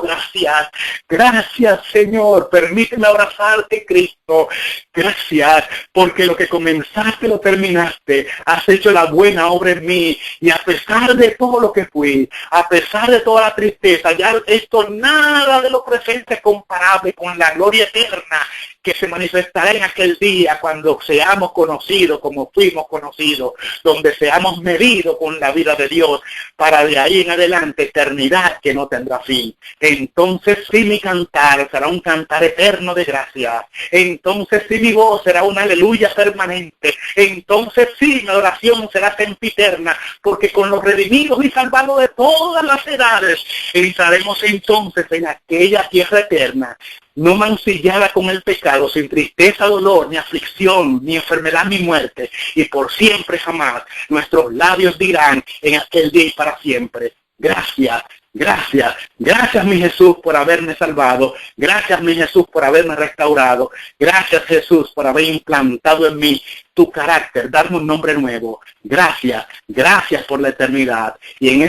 B: gracias, gracias, Señor, permíteme abrazarte, Cristo. Gracias, porque lo que comenzaste lo terminaste. Has hecho la buena obra en mí. Y a pesar de todo lo que fui, a pesar de toda la tristeza, ya esto nada de lo presente es comparable con la gloria eterna que se manifestará en aquel día cuando seamos conocidos como fuimos conocidos, donde seamos medidos con la vida de Dios, para de ahí en adelante eternidad que no tendrá fin. Entonces sí mi cantar será un cantar eterno de gracia. Entonces sí mi voz será una aleluya permanente. Entonces sí mi oración será sempiterna, porque con los redimidos y salvados de todas las edades, entraremos entonces en aquella tierra eterna, no mancillada con el pecado, sin tristeza, dolor, ni aflicción, ni enfermedad, ni muerte. Y por siempre jamás nuestros labios dirán en aquel día y para siempre, gracias, gracias, gracias mi Jesús por haberme salvado. Gracias mi Jesús por haberme restaurado. Gracias Jesús por haber implantado en mí tu carácter, darme un nombre nuevo. Gracias, gracias por la eternidad. Y en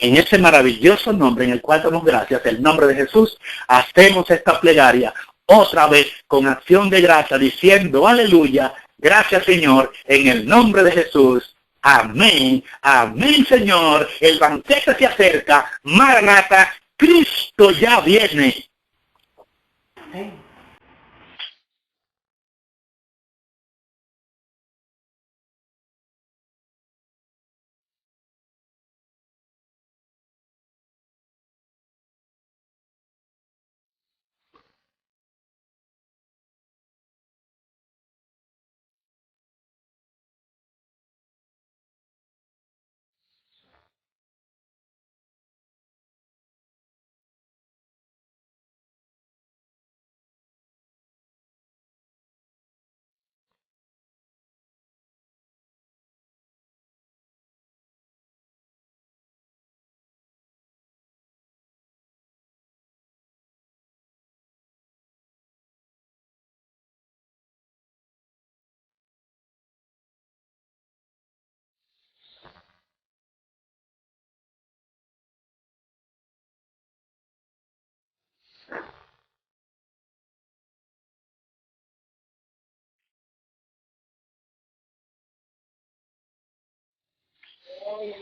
B: ese maravilloso nombre en el cual damos gracias, el nombre de Jesús, hacemos esta plegaria otra vez con acción de gracia, diciendo aleluya, gracias Señor, en el nombre de Jesús. Amén, amén Señor, el banquete se acerca, Maranata, Cristo ya viene.
C: Oye.